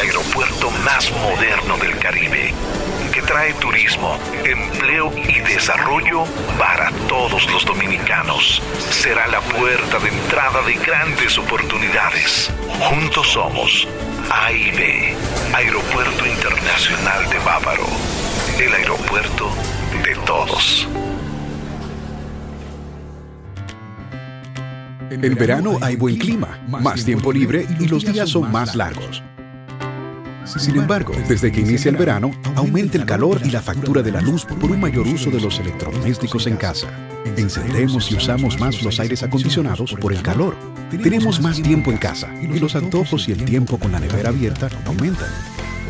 aeropuerto más moderno del Caribe, que trae turismo, empleo y desarrollo para todos los dominicanos. Será la puerta de entrada de grandes oportunidades. Juntos somos AIB, Aeropuerto Internacional de Bávaro, el aeropuerto de todos. En verano hay buen clima, más tiempo libre y los días son más largos. Sin embargo, desde que inicia el verano, aumenta el calor y la factura de la luz por un mayor uso de los electrodomésticos en casa. Encendemos y usamos más los aires acondicionados por el calor. Tenemos más tiempo en casa y los antojos y el tiempo con la nevera abierta aumentan.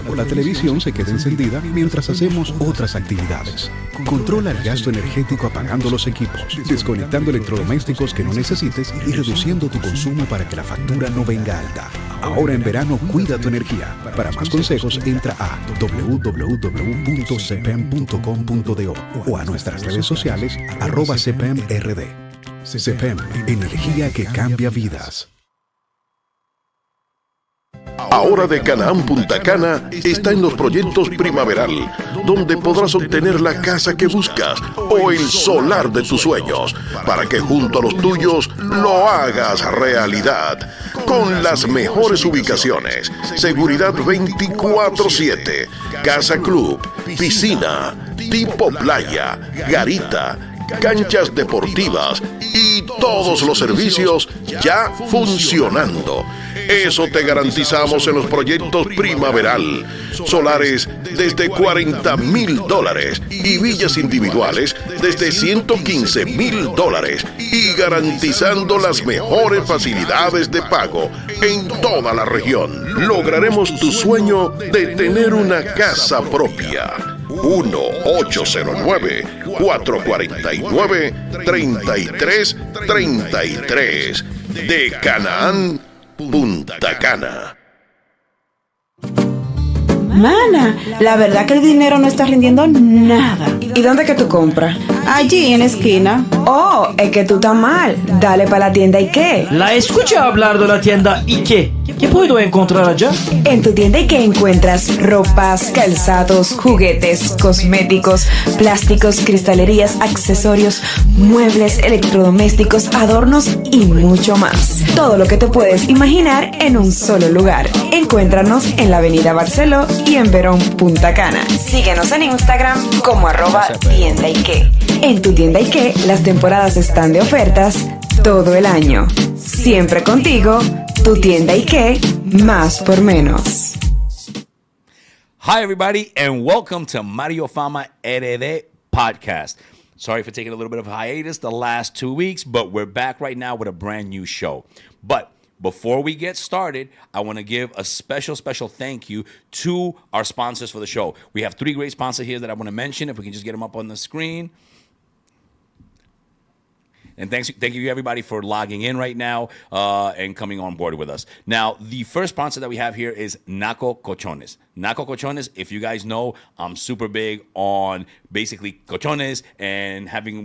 O la televisión se queda encendida mientras hacemos otras actividades. Controla el gasto energético apagando los equipos, desconectando electrodomésticos que no necesites y reduciendo tu consumo para que la factura no venga alta. Ahora en verano cuida tu energía. Para más consejos entra a www.cpem.com.do o a nuestras redes sociales @cpemrd. CPEM, energía que cambia vidas. Ahora de Canaán Punta Cana está en los proyectos Primaveral, donde podrás obtener la casa que buscas o el solar de tus sueños, para que junto a los tuyos lo hagas realidad. Con las mejores ubicaciones, seguridad 24/7, casa club, piscina, tipo playa, garita, canchas deportivas y todos los servicios ya funcionando. Eso te garantizamos en los proyectos Primaveral. Solares desde $40,000 y villas individuales desde $115,000 y garantizando las mejores facilidades de pago en toda la región. Lograremos tu sueño de tener una casa propia. 1-809-449-3333 de Canaán Punta Cana. Mana, la verdad que el dinero no está rindiendo nada. ¿Y dónde que tú compras? Allí en la esquina. Oh, es que tú estás mal. Dale para la tienda Ike. La escuché hablar de la tienda Ike. ¿Qué puedo encontrar allá? En tu tienda Ike encuentras ropas, calzados, juguetes, cosméticos, plásticos, cristalerías, accesorios, muebles, electrodomésticos, adornos y mucho más. Todo lo que te puedes imaginar en un solo lugar. Encuéntranos en la avenida Barceló y en Verón, Punta Cana. Síguenos en Instagram como @tienda Ike. En tu tienda Ike, las temporadas están de ofertas todo el año. Siempre contigo, tu tienda Ike, más por menos. Hi, everybody, and welcome to Mario Fama RD Podcast. Sorry for taking a little bit of a hiatus the last 2 weeks, but we're back right now with a brand new show. But before we get started, I want to give a special thank you to our sponsors for the show. We have 3 great sponsors here that I want to mention. If we can just get them up on the screen. And thank you, everybody, for logging in right now and coming on board with us. Now, the first sponsor that we have here is Naco Colchones. Naco Colchones, if you guys know, I'm super big on basically colchones and having,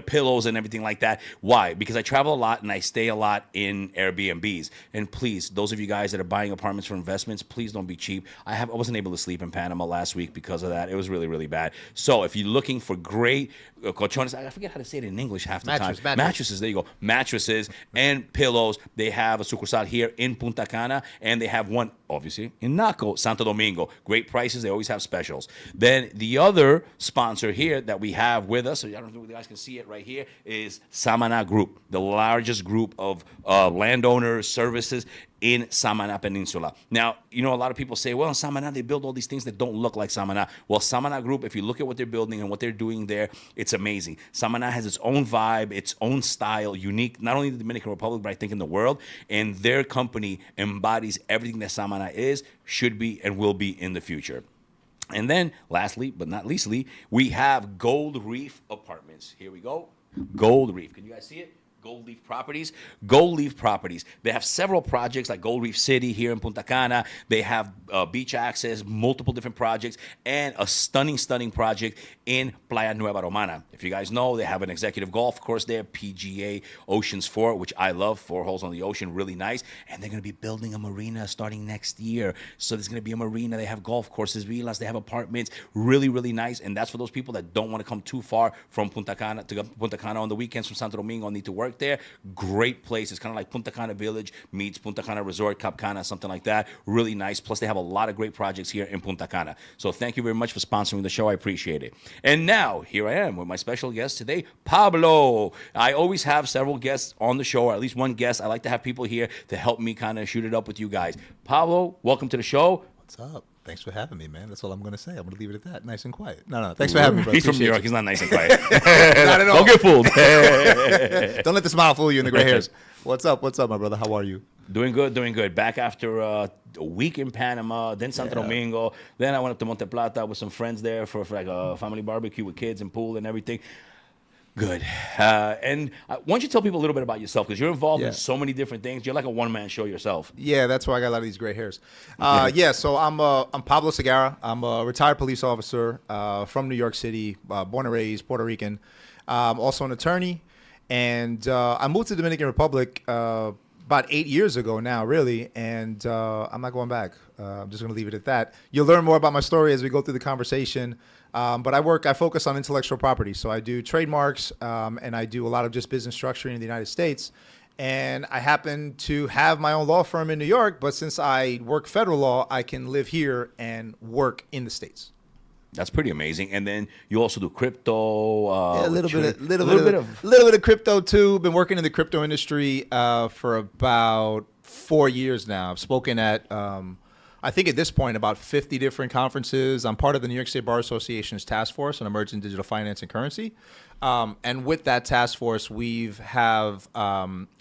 pillows and everything like that. Why? Because I travel a lot and I stay a lot in Airbnbs. And please, those of you guys that are buying apartments for investments, please don't be cheap. I wasn't able to sleep in Panama last week because of that. It was really, really bad. So if you're looking for great colchones, I forget how to say it in English half the time. Mattresses, there you go. Mattresses and pillows. They have a sucursal here in Punta Cana, and they have one, obviously, in Naco, Santo Domingo. Great prices. They always have specials. Then the other sponsor here that we have with us, so I don't know if you guys can see it right here, is Samaná Group, the largest group of landowner services in Samaná Peninsula. Now, a lot of people say, well, in Samaná, they build all these things that don't look like Samaná. Well, Samaná Group, if you look at what they're building and what they're doing there, it's amazing. Samaná has its own vibe, its own style, unique, not only in the Dominican Republic, but I think in the world. And their company embodies everything that Samaná is, should be, and will be in the future. And then, lastly, but not leastly, we have Gold Reef Apartments. Here we go. Gold Reef. Can you guys see it? Gold Leaf Properties. Gold Leaf Properties. They have several projects like Gold Reef City here in Punta Cana. They have beach access, multiple different projects, and a stunning project in Playa Nueva Romana. If you guys know, they have an executive golf course there, PGA Oceans 4, which I love, 4 holes on the ocean, really nice. And they're going to be building a marina starting next year. So there's going to be a marina. They have golf courses, villas, they have apartments, really nice. And that's for those people that don't want to come too far from Punta Cana to Punta Cana on the weekends from Santo Domingo and need to work there. Great place. It's kind of like Punta Cana Village meets Punta Cana Resort, Cap Cana, something like that. Really nice. Plus, they have a lot of great projects here in Punta Cana. So thank you very much for sponsoring the show. I appreciate it. And now, here I am with my special guest today, Pablo. I always have several guests on the show, or at least one guest. I like to have people here to help me kind of shoot it up with you guys. Pablo, welcome to the show. What's up? Thanks for having me, man. That's all I'm going to say. I'm going to leave it at that. Nice and quiet. No. Thanks for having me, bro. He's from New York. You. He's not nice and quiet. Not at all. Don't get fooled. Don't let the smile fool you in the gray hairs. What's up, my brother? How are you? Doing good. Back after a week in Panama, then Santo Domingo. Then I went up to Monte Plata with some friends there for like a family barbecue with kids and pool and everything. Good. And why don't you tell people a little bit about yourself? Because you're involved in so many different things. You're like a one-man show yourself. Yeah, that's why I got a lot of these gray hairs. So I'm Pablo Sagara. I'm a retired police officer from New York City, born and raised Puerto Rican. Also an attorney. And I moved to the Dominican Republic about 8 years ago now, really. And I'm not going back. I'm just going to leave it at that. You'll learn more about my story as we go through the conversation. But I focus on intellectual property. So I do trademarks, and I do a lot of just business structuring in the United States. And I happen to have my own law firm in New York, but since I work federal law, I can live here and work in the States. That's pretty amazing. And then you also do crypto. A little bit of crypto too. Been working in the crypto industry for about 4 years now. I've spoken at I think at this point about 50 different conferences. I'm part of the New York State Bar Association's task force on emerging digital finance and currency. And with that task force, we have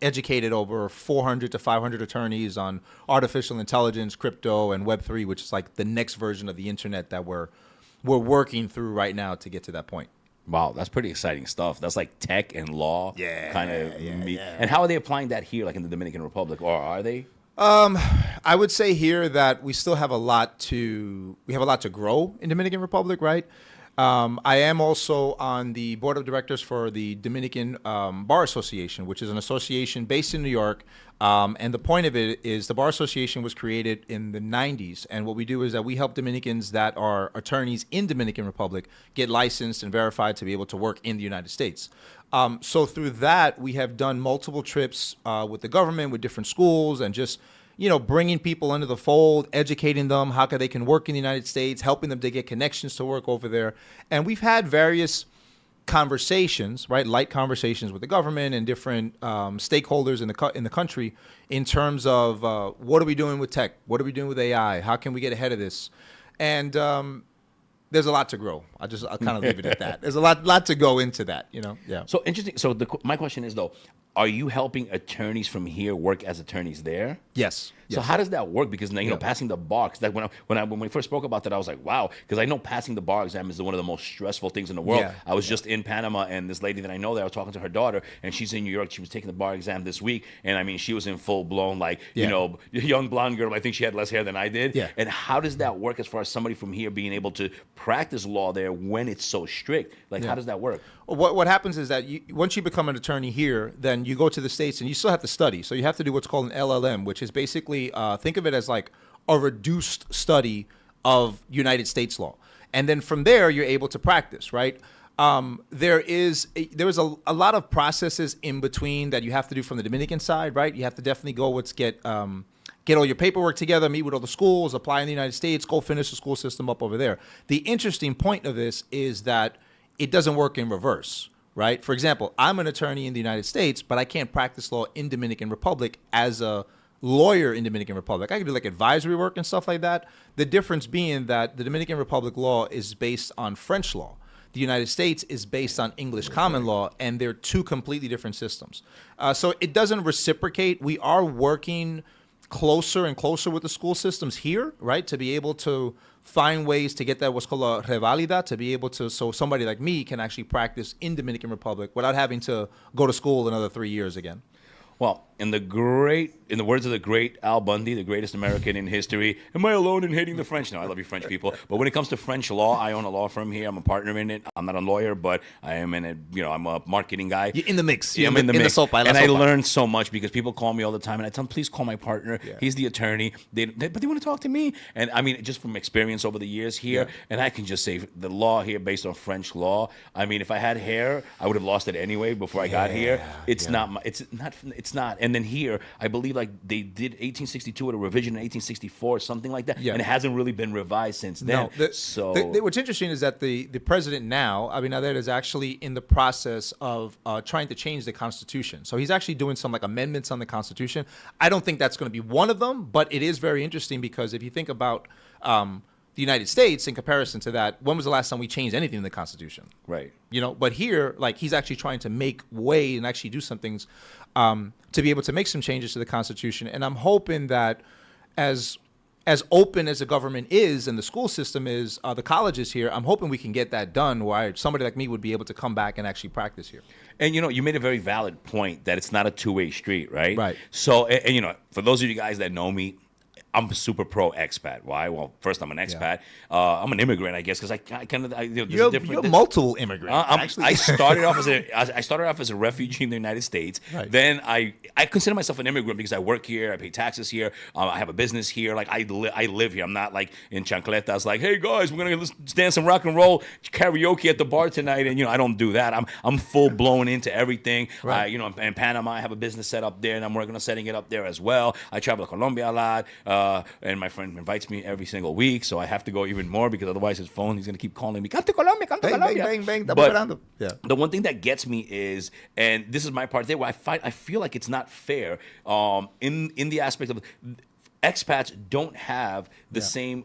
educated over 400 to 500 attorneys on artificial intelligence, crypto, and Web3, which is like the next version of the internet that we're working through right now to get to that point. Wow, that's pretty exciting stuff. That's like tech and law kind of meet. Yeah. And how are they applying that here, like in the Dominican Republic, or are they? I would say here that we still have a lot to grow in Dominican Republic, right? I am also on the board of directors for the Dominican Bar Association, which is an association based in New York. And the point of it is the Bar Association was created in the 90s. And what we do is that we help Dominicans that are attorneys in Dominican Republic get licensed and verified to be able to work in the United States. So through that, we have done multiple trips with the government, with different schools, and just bringing people into the fold, educating them how they can work in the United States, helping them to get connections to work over there. And we've had various conversations, right, light conversations with the government and different stakeholders in the country in terms of what are we doing with tech? What are we doing with AI? How can we get ahead of this? And there's a lot to grow. I'll kind of leave it at that. There's a lot to go into that, Yeah. So interesting. So my question is though, are you helping attorneys from here work as attorneys there? Yes. So how does that work? Because passing the bar, because when we first spoke about that, I was like, wow, because I know passing the bar exam is one of the most stressful things in the world. Yeah. I was just in Panama, and this lady that I know there, I was talking to her daughter, and she's in New York. She was taking the bar exam this week, and I mean, she was in full blown young blonde girl. I think she had less hair than I did. Yeah. And how does that work as far as somebody from here being able to practice law there when it's so strict? Like, how does that work? What happens is that once you become an attorney here, then you go to the States and you still have to study. So you have to do what's called an LLM, which is basically think of it as like a reduced study of United States law. And then from there, you're able to practice, right? There is a lot of processes in between that you have to do from the Dominican side, right? You have to definitely go get all your paperwork together, meet with all the schools, apply in the United States, go finish the school system up over there. The interesting point of this is that it doesn't work in reverse, right? For example, I'm an attorney in the United States, but I can't practice law in Dominican Republic as a lawyer in Dominican Republic. I can do like advisory work and stuff like that. The difference being that the Dominican Republic law is based on French law. The United States is based on English common law, and they're two completely different systems. So it doesn't reciprocate. We are working closer and closer with the school systems here, right? To be able to find ways to get that what's called a revalida, to be able to, so somebody like me can actually practice in Dominican Republic without having to go to school another 3 years again. Well, in the words of the great Al Bundy, the greatest American in history, am I alone in hating the French? No, I love you French people. But when it comes to French law, I own a law firm here. I'm a partner in it. I'm not a lawyer, but I am I'm a marketing guy. You're in the mix. I'm in the mix. And I learned so much because people call me all the time, and I tell them, please call my partner. Yeah. He's the attorney. But they want to talk to me. And I mean, just from experience over the years here, and I can just say the law here based on French law. I mean, if I had hair, I would have lost it anyway before I got here. It's not. And then here, I believe like they did 1862 with a revision in 1864, something like that, and it hasn't really been revised since then. What's interesting is that the president now, Abinader, is actually in the process of trying to change the Constitution. So he's actually doing some like amendments on the Constitution. I don't think that's going to be one of them, but it is very interesting because if you think about the United States in comparison to that, when was the last time we changed anything in the Constitution? Right. But here, like he's actually trying to make way and actually do some things to be able to make some changes to the Constitution. And I'm hoping that as open as the government is and the school system is, the colleges here, I'm hoping we can get that done where somebody like me would be able to come back and actually practice here. And, you made a very valid point that it's not a two-way street, right? Right. So, and for those of you guys that know me, I'm super pro expat. Why? Well, first I'm an expat. I'm an immigrant, I guess, because I kind of you're multiple immigrant. I started off as a refugee in the United States. Right. Then I consider myself an immigrant because I work here, I pay taxes here, I have a business here. Like I live here. I'm not like in chancletas. Like, hey guys, we're gonna dance some rock and roll karaoke at the bar tonight, and I don't do that. I'm full blown into everything. Right. In Panama, I have a business set up there, and I'm working on setting it up there as well. I travel to Colombia a lot. And my friend invites me every single week, so I have to go even more because otherwise his phone, he's going to keep calling me, come to Colombia, come to Colombia. Bang, but the one thing that gets me is, and this is my part there, where I feel like it's not fair in the aspect of expats don't have the same,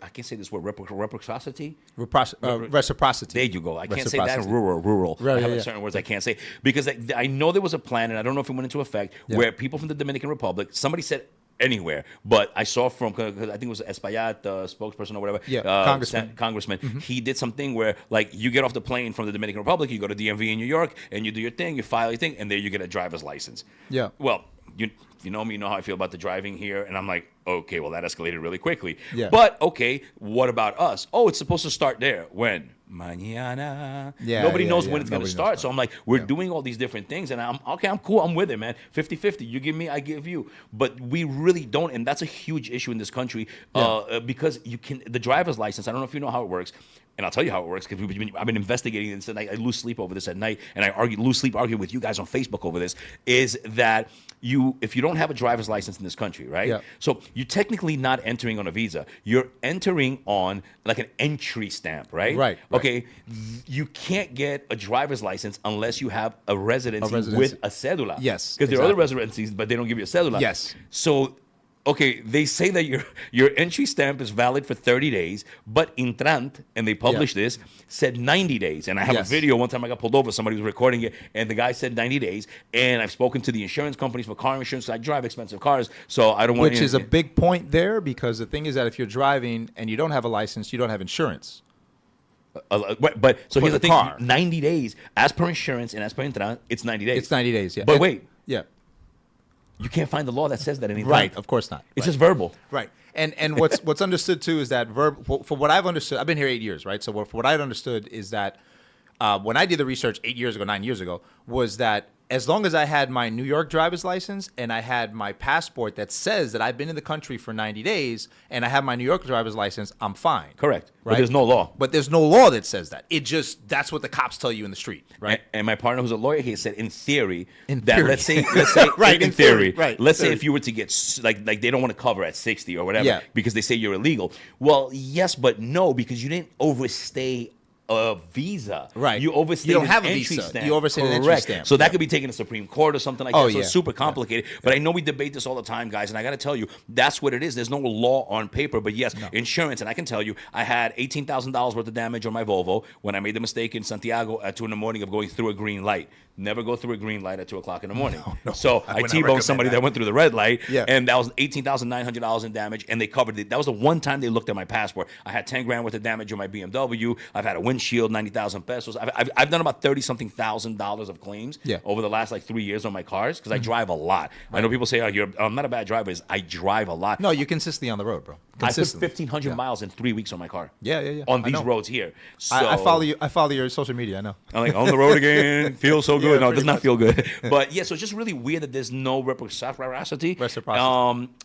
I can't say this word, reciprocity? Reciprocity. There you go. I can't say that in rural. Right, I have certain words I can't say. Because I know there was a plan, and I don't know if it went into effect, where people from the Dominican Republic, somebody said anywhere, but I saw from, because I think it was Espaillat, the spokesperson or whatever, congressman, he did something where like you get off the plane from the Dominican Republic, you go to DMV in New York, and you do your thing, you file your thing, and there you get a driver's license. Yeah. Well, you know me, you know how I feel about the driving here, and I'm like, okay, well that escalated really quickly. Yeah. But okay, what about us? Oh, it's supposed to start there. When? Mañana. Nobody knows when it's going to start. So I'm like, we're doing all these different things, and I'm cool. I'm with it, man. 50-50. You give me, I give you. But we really don't, and that's a huge issue in this country because the driver's license, I don't know if you know how it works. And I'll tell you how it works because I've been investigating this, and I lose sleep over this at night, and I lose sleep arguing with you guys on Facebook over this, is that if you don't have a driver's license in this country, right? Yeah. So you're technically not entering on a visa. You're entering on like an entry stamp, right? Right. Okay. You can't get a driver's license unless you have a residency with a cédula. Yes. Because there are other residencies, but they don't give you a cédula. Yes. So okay, they say that your entry stamp is valid for 30 days, but Intrant, and they published this, said 90 days. And I have a video. One time I got pulled over, somebody was recording it, and the guy said 90 days. And I've spoken to the insurance companies for car insurance. I drive expensive cars, so I don't want... Which is a big point there, because the thing is that if you're driving and you don't have a license, you don't have insurance. But so here's the thing, 90 days, as per insurance and as per Intrant, it's 90 days. It's 90 days, yeah. But wait. Yeah. You can't find the law that says that anything. Right, of course not. It's just verbal. Right. And what's understood too is that for what I've understood, I've been here 8 years, right? So for what I've understood is that when I did the research 9 years ago, was that as long as I had my New York driver's license and I had my passport that says that I've been in the country for 90 days and I have my New York driver's license, I'm fine. Correct. Right? But there's no law. But there's no law that says that. That's what the cops tell you in the street, right? And my partner, who's a lawyer, he said in theory, let's say right, in theory, right? Let's say if you were to get like they don't want to cover at 60 or whatever because they say you're illegal. Well, yes, but no, because you didn't overstay a visa. Right. You overstayed You don't an have a entry visa. stamp. You overstayed an entry Correct. stamp. So that Yeah. could be taken to Supreme Court or something like Oh, that. So yeah. it's super complicated. But I know we debate this all the time, guys, and I got to tell you, that's what it is. There's no law on paper. But yes, insurance, and I can tell you, I had $18,000 worth of damage on my Volvo when I made the mistake in Santiago at 2 in the morning of going through a green light. Never go through a green light at 2 o'clock in the morning. So I would not T-boned recommend somebody that. that went through the red light, Yeah. and that was $18,900 in damage, and they covered it. That was the one time they looked at my passport. I had 10 grand worth of damage on my BMW. I've had a windshield, 90,000 pesos. I've done about 30-something thousand dollars of claims over the last 3 years on my cars because I drive a lot. I know people say, "Oh, I'm not a bad driver." I drive a lot. No, you're consistently on the road, bro. I put Consistently. 1,500 miles in 3 weeks on my car. Yeah. On I these know. roads here. So I follow you. I follow your social media. I know. I'm like, on the road again, feels so good. Yeah, No, it does pretty not much. feel good. But yeah, so it's just really weird that there's no reciprocity.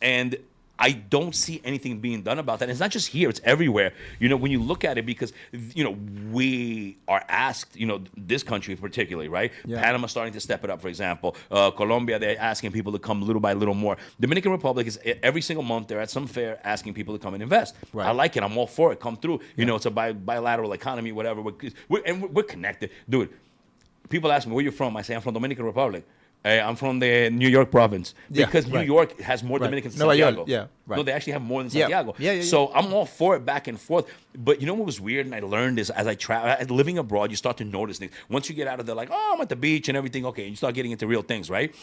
And I don't see anything being done about that. And it's not just here, it's everywhere. You know, when you look at it, because, you know, we are asked, you know, this country particularly, right? Yeah. Panama's starting to step it up, for example. Colombia, they're asking people to come little by little more. Dominican Republic is every single month, they're at some fair asking people to come and invest. Right. I like it. I'm all for it. Come through. You know, it's a bilateral economy, whatever. We're connected. Dude, people ask me, where you from? I say, I'm from Dominican Republic. I'm from the New York province because New York has more Dominicans than Santiago. No, they actually have more than Santiago. So I'm all for it back and forth. But you know what was weird, and I learned this as I travel, living abroad, you start to notice things. Once you get out of there, like, oh, I'm at the beach and everything. Okay, and you start getting into real things, right?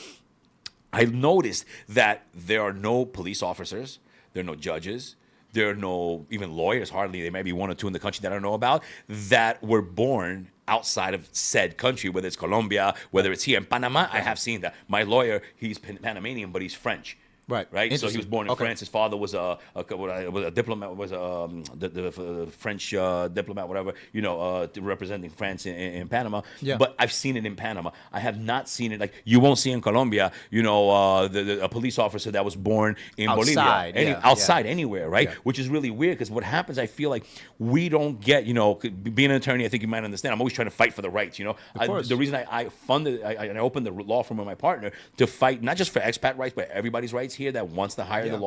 I noticed that there are no police officers, there are no judges. There are no even lawyers, hardly. There may be one or two in the country that I don't know about that were born outside of said country, whether it's Colombia, whether it's here in Panama. I have seen that. My lawyer, he's Panamanian, but he's French. Right. So he was born in France. His father was a diplomat, was the French diplomat, whatever, you know, representing France in Panama. Yeah. But I've seen it in Panama. I have not seen it, like, you won't see in Colombia, you know, a police officer that was born in Bolivia. Outside, anywhere, right? Yeah. Which is really weird because what happens, I feel like we don't get, you know, being an attorney, I think you might understand, I'm always trying to fight for the rights, you know. The reason I funded, I opened the law firm with my partner to fight not just for expat rights, but everybody's rights here that wants to hire the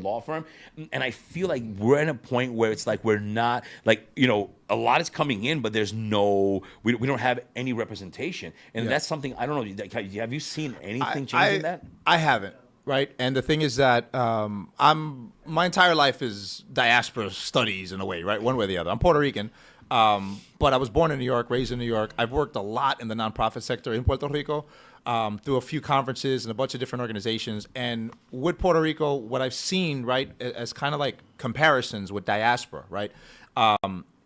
law firm. And I feel like we're in a point where it's like we're not, like, you know, a lot is coming in, but there's no, we don't have any representation. And that's something, I don't know, have you seen anything changing that? I haven't, right? And the thing is that my entire life is diaspora studies in a way, right? One way or the other. I'm Puerto Rican. But I was born in New York, raised in New York. I've worked a lot in the nonprofit sector in Puerto Rico. Through a few conferences and a bunch of different organizations. And with Puerto Rico, what I've seen, right, as kind of like comparisons with diaspora, right,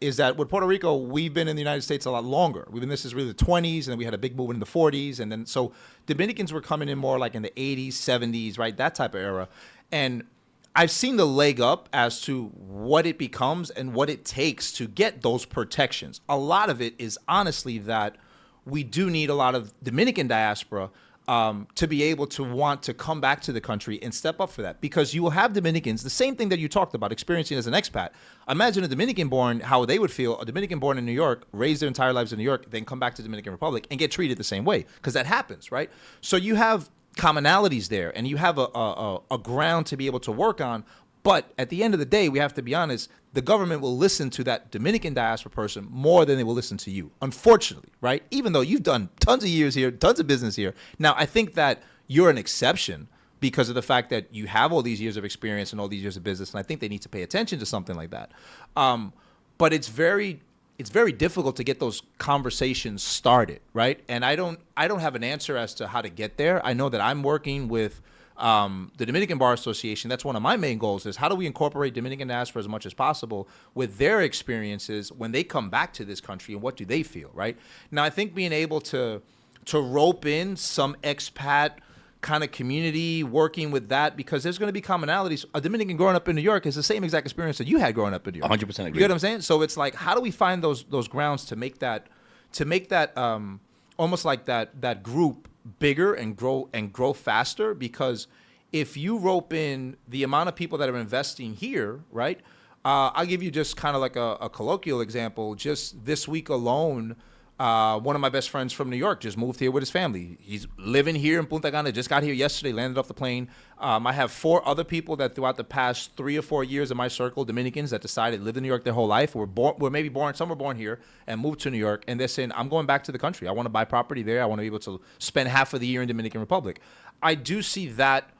is that with Puerto Rico, we've been in the United States a lot longer. This is really the 20s, and then we had a big movement in the 40s. And then so Dominicans were coming in more like in the 80s, 70s, right, that type of era. And I've seen the leg up as to what it becomes and what it takes to get those protections. A lot of it is honestly that we do need a lot of Dominican diaspora to be able to want to come back to the country and step up for that. Because you will have Dominicans, the same thing that you talked about, experiencing as an expat. Imagine a Dominican born, how they would feel, a Dominican born in New York, raise their entire lives in New York, then come back to the Dominican Republic and get treated the same way. Because that happens, right? So you have commonalities there, and you have a ground to be able to work on. But at the end of the day, we have to be honest, the government will listen to that Dominican diaspora person more than they will listen to you, unfortunately, right? Even though you've done tons of years here, tons of business here. Now, I think that you're an exception because of the fact that you have all these years of experience and all these years of business, and I think they need to pay attention to something like that. But it's very difficult to get those conversations started, right? And I don't have an answer as to how to get there. I know that I'm working with the Dominican Bar Association. That's one of my main goals, is how do we incorporate Dominican diaspora as much as possible with their experiences when they come back to this country, and what do they feel, right? Now, I think being able to rope in some expat kind of community, working with that, because there's going to be commonalities. A Dominican growing up in New York is the same exact experience that you had growing up in New York. 100% agree. You get what I'm saying? So it's like, how do we find those grounds to make that almost like that group bigger and grow faster? Because if you rope in the amount of people that are investing here, right? I'll give you just kind of like a colloquial example. Just this week alone, One of my best friends from New York just moved here with his family. He's living here in Punta Cana, just got here yesterday, landed off the plane. I have 4 other people that throughout the past 3 or 4 years in my circle, Dominicans that decided live in New York their whole life, were maybe born, some were born here and moved to New York, and they're saying, I'm going back to the country. I want to buy property there. I want to be able to spend half of the year in Dominican Republic. I do see that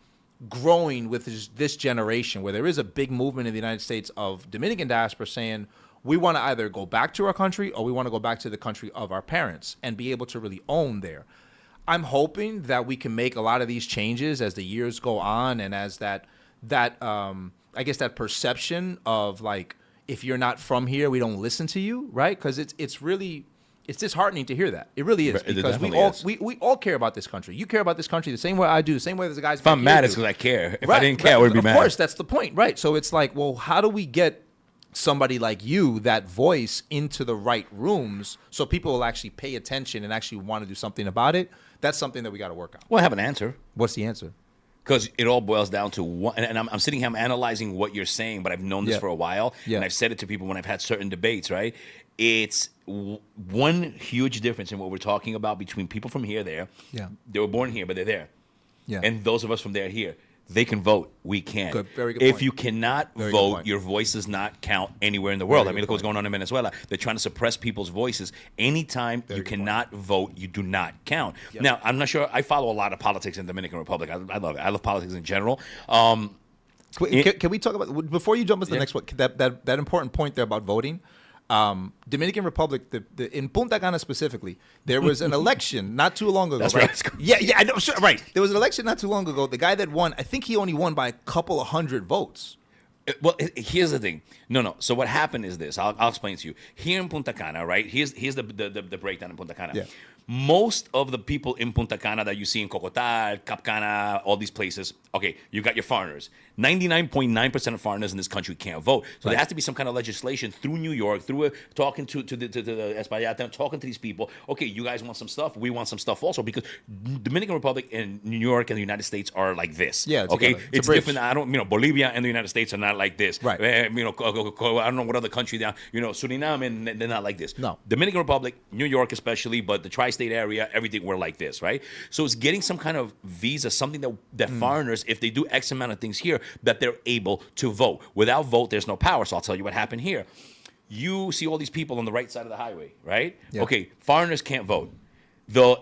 growing with this generation, where there is a big movement in the United States of Dominican diaspora saying, we want to either go back to our country or we want to go back to the country of our parents and be able to really own there. I'm hoping that we can make a lot of these changes as the years go on, and as that I guess that perception of like, if you're not from here, we don't listen to you, right? Because it's really disheartening to hear that. It really is, because we all care about this country. You care about this country the same way I do, the same way as the guys. If I'm mad, it's because I care. If I didn't care, I would be mad. Of course, that's the point, right? So it's like, well, how do we get somebody like you, that voice, into the right rooms so people will actually pay attention and actually want to do something about it? That's something that we got to work on. Well, I have an answer. What's the answer? Because it all boils down to one, and I'm sitting here, I'm analyzing what you're saying, but I've known this for a while, and I've said it to people when I've had certain debates, right? It's one huge difference in what we're talking about between people from here, there. Yeah. They were born here, but they're there. Yeah. And those of us from there, here. They can vote. We can't. Good. Very good If point. you cannot vote, your voice does not count anywhere in the world. I mean, look what's going on in Venezuela. They're trying to suppress people's voices. Anytime you cannot vote, you do not count. Yep. Now, I'm not sure. I follow a lot of politics in the Dominican Republic. I love it. I love politics in general. Can we talk about, before you jump into the next one, that important point there about voting? Dominican Republic, in Punta Cana specifically, there was an election not too long ago. That's right? Yeah, I know. Sure, right. There was an election not too long ago. The guy that won, I think he only won by a couple of hundred votes. Well, here's the thing. No. So what happened is this. I'll explain to you. Here in Punta Cana, right? Here's the breakdown in Punta Cana. Yeah. Most of the people in Punta Cana that you see in Cocotal, Cap Cana, all these places, okay, you got your foreigners. 99.9% of foreigners in this country can't vote. So there has to be some kind of legislation through New York, through talking to the Expats, talking to these people. Okay, you guys want some stuff? We want some stuff also, because Dominican Republic and New York and the United States are like this. Yeah, okay, it's different. Bolivia and the United States are not like this. Right. I don't know what other country down. Suriname, and they're not like this. No. Dominican Republic, New York especially, but the tri-state area, everything we're like this, right? So it's getting some kind of visa, something that foreigners, if they do X amount of things here, that they're able to vote. Without vote, there's no power. So I'll tell you what happened here. You see all these people on the right side of the highway, right? Yeah. Okay, foreigners can't vote.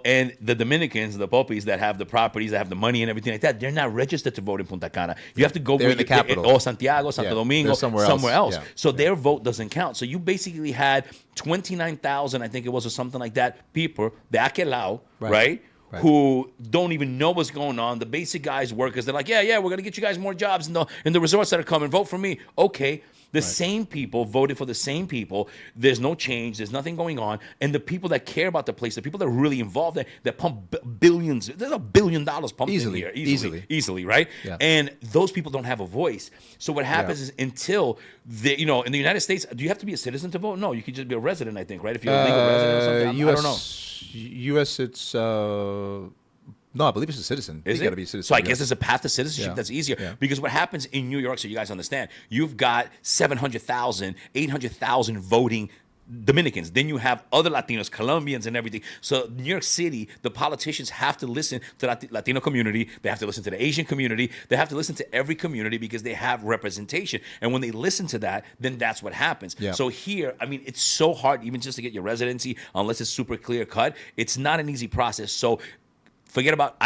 And the Dominicans, the poppies that have the properties, that have the money and everything like that, they're not registered to vote in Punta Cana. You have to go in the capital. Or Santiago, Santo Domingo, somewhere else. Yeah. So their vote doesn't count. So you basically had 29,000, I think it was, or something like that, people, de aquelao, right? Who don't even know what's going on. The basic guys, workers, they're like, yeah, we're going to get you guys more jobs in the resorts that are coming. Vote for me. Okay. The same people voted for the same people. There's no change. There's nothing going on. And the people that care about the place, the people that are really involved, that pump billions, there's $1 billion pumped in here. Easily, right? Yeah. And those people don't have a voice. So what happens is, until, in the United States, do you have to be a citizen to vote? No, you can just be a resident, I think, right? If you're a legal resident or something. I don't know. U.S., it's... No, I believe it's a citizen. Is you got to be a citizen. So I guess there's a path to citizenship that's easier. Because what happens in New York, so you guys understand, you've got 700,000, 800,000 voting Dominicans. Then you have other Latinos, Colombians, and everything. So New York City, the politicians have to listen to the Latino community. They have to listen to the Asian community. They have to listen to every community, because they have representation. And when they listen to that, then that's what happens. Yeah. So here, I mean, it's so hard even just to get your residency, unless it's super clear cut. It's not an easy process. So forget about.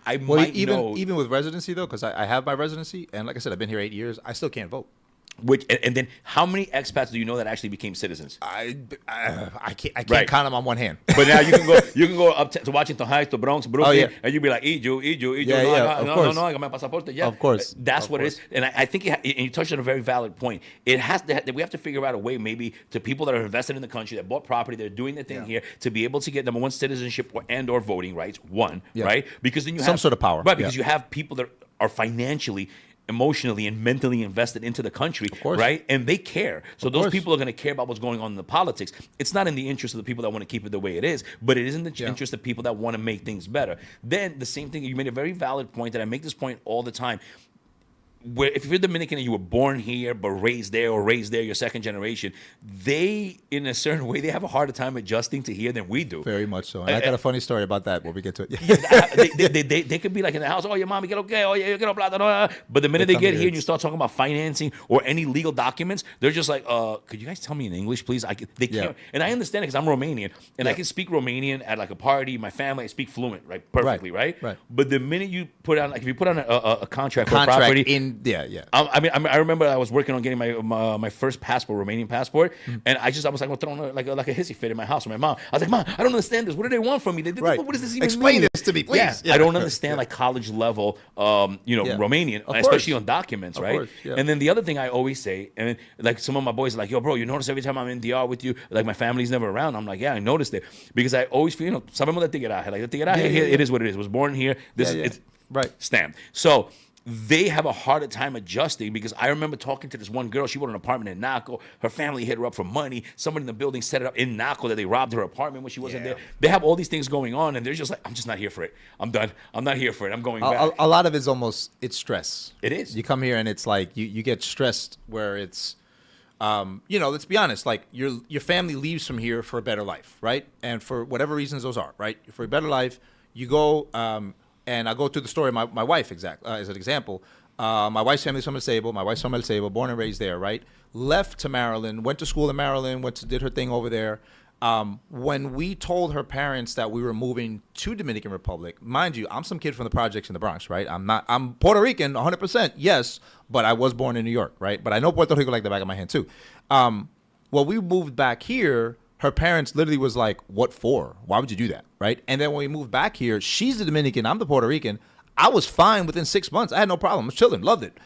Even with residency though, because I have my residency, and like I said, I've been here 8 years. I still can't vote. And then how many expats do you know that actually became citizens? I can't count them on one hand. But now you can go up to Washington Heights, to Bronx, Brooklyn, and you'd be like, No, I got my passport. Yeah, of course. That's what it is. And I think and you touched on a very valid point. We have to figure out a way, maybe, to people that are invested in the country, that bought property, they're doing their thing here, to be able to get, number one, citizenship or voting rights. Right? Because then you have some sort of power. Right, because you have people that are financially, emotionally, and mentally invested into the country, right? And they care. So those people are going to care about what's going on in the politics. It's not in the interest of the people that want to keep it the way it is, but it is in the interest of people that want to make things better. Then the same thing, you made a very valid point, that I make this point all the time. if you're Dominican and you were born here but raised there or raised there, you're second generation, they, in a certain way, they have a harder time adjusting to here than we do. Very much so. And I got a funny story about that when we get to it. They could be like in the house, oh, your mommy get okay, oh, yeah, you get blah, blah, blah. But the minute they get here and you start talking about financing or any legal documents, they're just like, could you guys tell me in English, please? They can't. And I understand it because I'm Romanian and I can speak Romanian at like a party, my family, I speak fluent, right? Perfectly, right? But the minute you put on, like if you put on a contract for property, I remember I was working on getting my first passport, Romanian passport, and I was like throwing like a hissy fit in my house with my mom. I was like, Mom, I don't understand this. What do they want from me? What does this even Explain mean? this to me, please. Yeah. I don't understand like college level, Romanian, especially on documents, right? Course, yeah. And then the other thing I always say, and like some of my boys are like, yo, bro, you notice every time I'm in DR with you, like my family's never around. I'm like, yeah, I noticed it because I always feel, sabemos de tigueraje. Like the tigueraje here, it is what it is. It was born here. It's stamped. So they have a harder time adjusting because I remember talking to this one girl. She bought an apartment in Naco. Her family hit her up for money. Somebody in the building set it up in Naco that they robbed her apartment when she wasn't there. They have all these things going on, and they're just like, I'm just not here for it. I'm done. I'm not here for it. I'm going back. A lot of it's it's stress. It is. You come here and it's like you get stressed where it's, let's be honest, like your family leaves from here for a better life, right? And for whatever reasons those are, right? For a better life, you go, and I'll go through the story of my wife as an example. My wife's family's from El Seibo. My wife's from El Seibo, born and raised there, right? Left to Maryland, went to school in Maryland, did her thing over there. When we told her parents that we were moving to Dominican Republic, mind you, I'm some kid from the projects in the Bronx, right? I'm Puerto Rican, 100%, yes, but I was born in New York, right? But I know Puerto Rico like the back of my hand too. Well, we moved back here. Her parents literally was like, what for? Why would you do that, right? And then when we moved back here, she's the Dominican, I'm the Puerto Rican. I was fine within 6 months. I had no problem. I was chilling, loved it.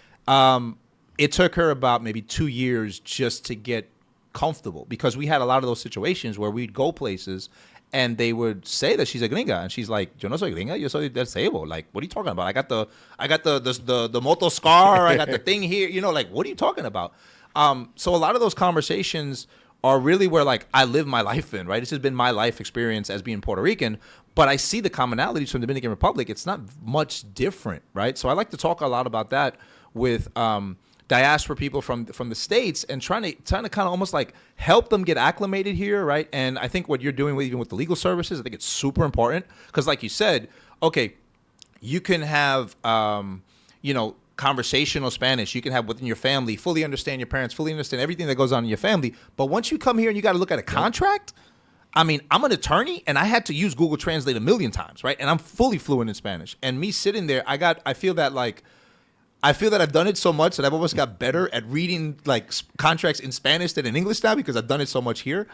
It took her about maybe 2 years just to get comfortable because we had a lot of those situations where we'd go places and they would say that she's a gringa and she's like, yo no soy gringa, yo soy del Seibo. Like, what are you talking about? I got the moto scar, I got the thing here, like, what are you talking about? So a lot of those conversations are really where like I live my life in, right? This has been my life experience as being Puerto Rican, but I see the commonalities from the Dominican Republic. It's not much different, right? So I like to talk a lot about that with diaspora people from the States and trying to kind of almost like help them get acclimated here, right? And I think what you're doing even with the legal services, I think it's super important because like you said, okay, you can have, conversational Spanish you can have within your family, fully understand your parents, fully understand everything that goes on in your family. But once you come here and you got to look at a contract, I mean, I'm an attorney and I had to use Google Translate a million times, right? And I'm fully fluent in Spanish. And me sitting there, I feel that I've done it so much that I've almost got better at reading like contracts in Spanish than in English now because I've done it so much here.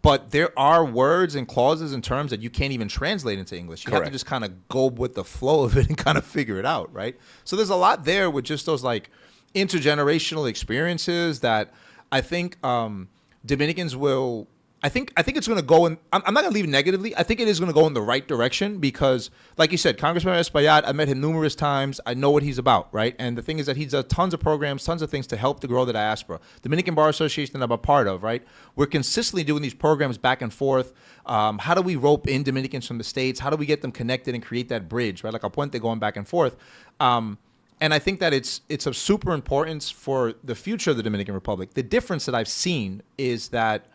But there are words and clauses and terms that you can't even translate into English. You have to just kind of go with the flow of it and kind of figure it out, right? So there's a lot there with just those like intergenerational experiences that I think Dominicans will. I think it's going to go in. I'm not going to leave negatively. I think it is going to go in the right direction because, like you said, Congressman Espaillat, I met him numerous times. I know what he's about, right? And the thing is that he's done tons of programs, tons of things to help to grow the diaspora. Dominican Bar Association that I'm a part of, right? We're consistently doing these programs back and forth. How do we rope in Dominicans from the States? How do we get them connected and create that bridge, right? Like a puente going back and forth. And I think that it's of super importance for the future of the Dominican Republic. The difference that I've seen is that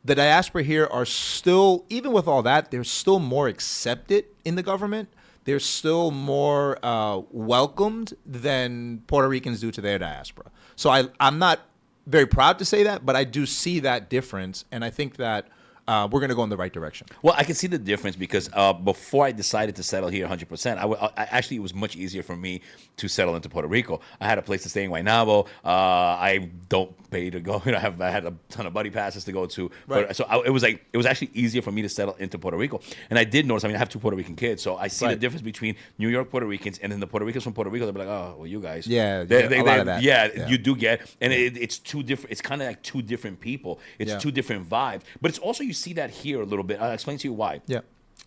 the diaspora here are still, even with all that, they're still more accepted in the government. They're still more welcomed than Puerto Ricans do to their diaspora. So I'm not very proud to say that, but I do see that difference, and I think that we're going to go in the right direction. Well, I can see the difference because before I decided to settle here 100%, actually it was much easier for me to settle into Puerto Rico. I had a place to stay in Guaynabo. I don't pay to go. I had a ton of buddy passes to go to. Right. So it was actually easier for me to settle into Puerto Rico. And I did notice. I mean, I have 2 Puerto Rican kids, so I see the difference between New York Puerto Ricans and then the Puerto Ricans from Puerto Rico. They'll be like, oh, well, you guys. Yeah, a lot of that. Yeah, you do get, and it's 2 different. It's kind of like 2 different people. It's 2 different vibes, but it's also you see that here a little bit. I'll explain to you why. Yeah.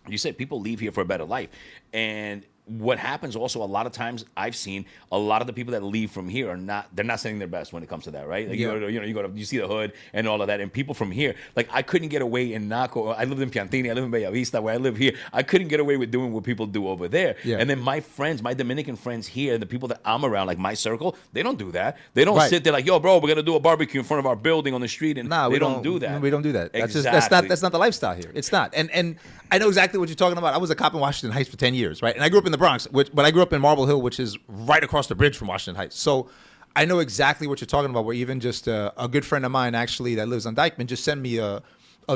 You said people leave here for a better life. And what happens also a lot of times I've seen a lot of the people that leave from here they're not saying their best when it comes to that, right? Like you see the hood and all of that, and people from here, like I couldn't get away in Naco. I lived in Piantini, I live in Bella Vista, where I live here. I couldn't get away with doing what people do over there. Yeah. And then my friends, my Dominican friends here, the people that I'm around, like my circle, they don't do that. They don't sit there like, yo, bro, we're gonna do a barbecue in front of our building on the street, and they don't do that. We don't do that. Exactly. That's not the lifestyle here. It's not. And I know exactly what you're talking about. I was a cop in Washington Heights for 10 years, right? And I grew up in the Bronx, but I grew up in Marble Hill, which is right across the bridge from Washington Heights. So I know exactly what you're talking about, where even just a good friend of mine actually that lives on Dykeman just sent me a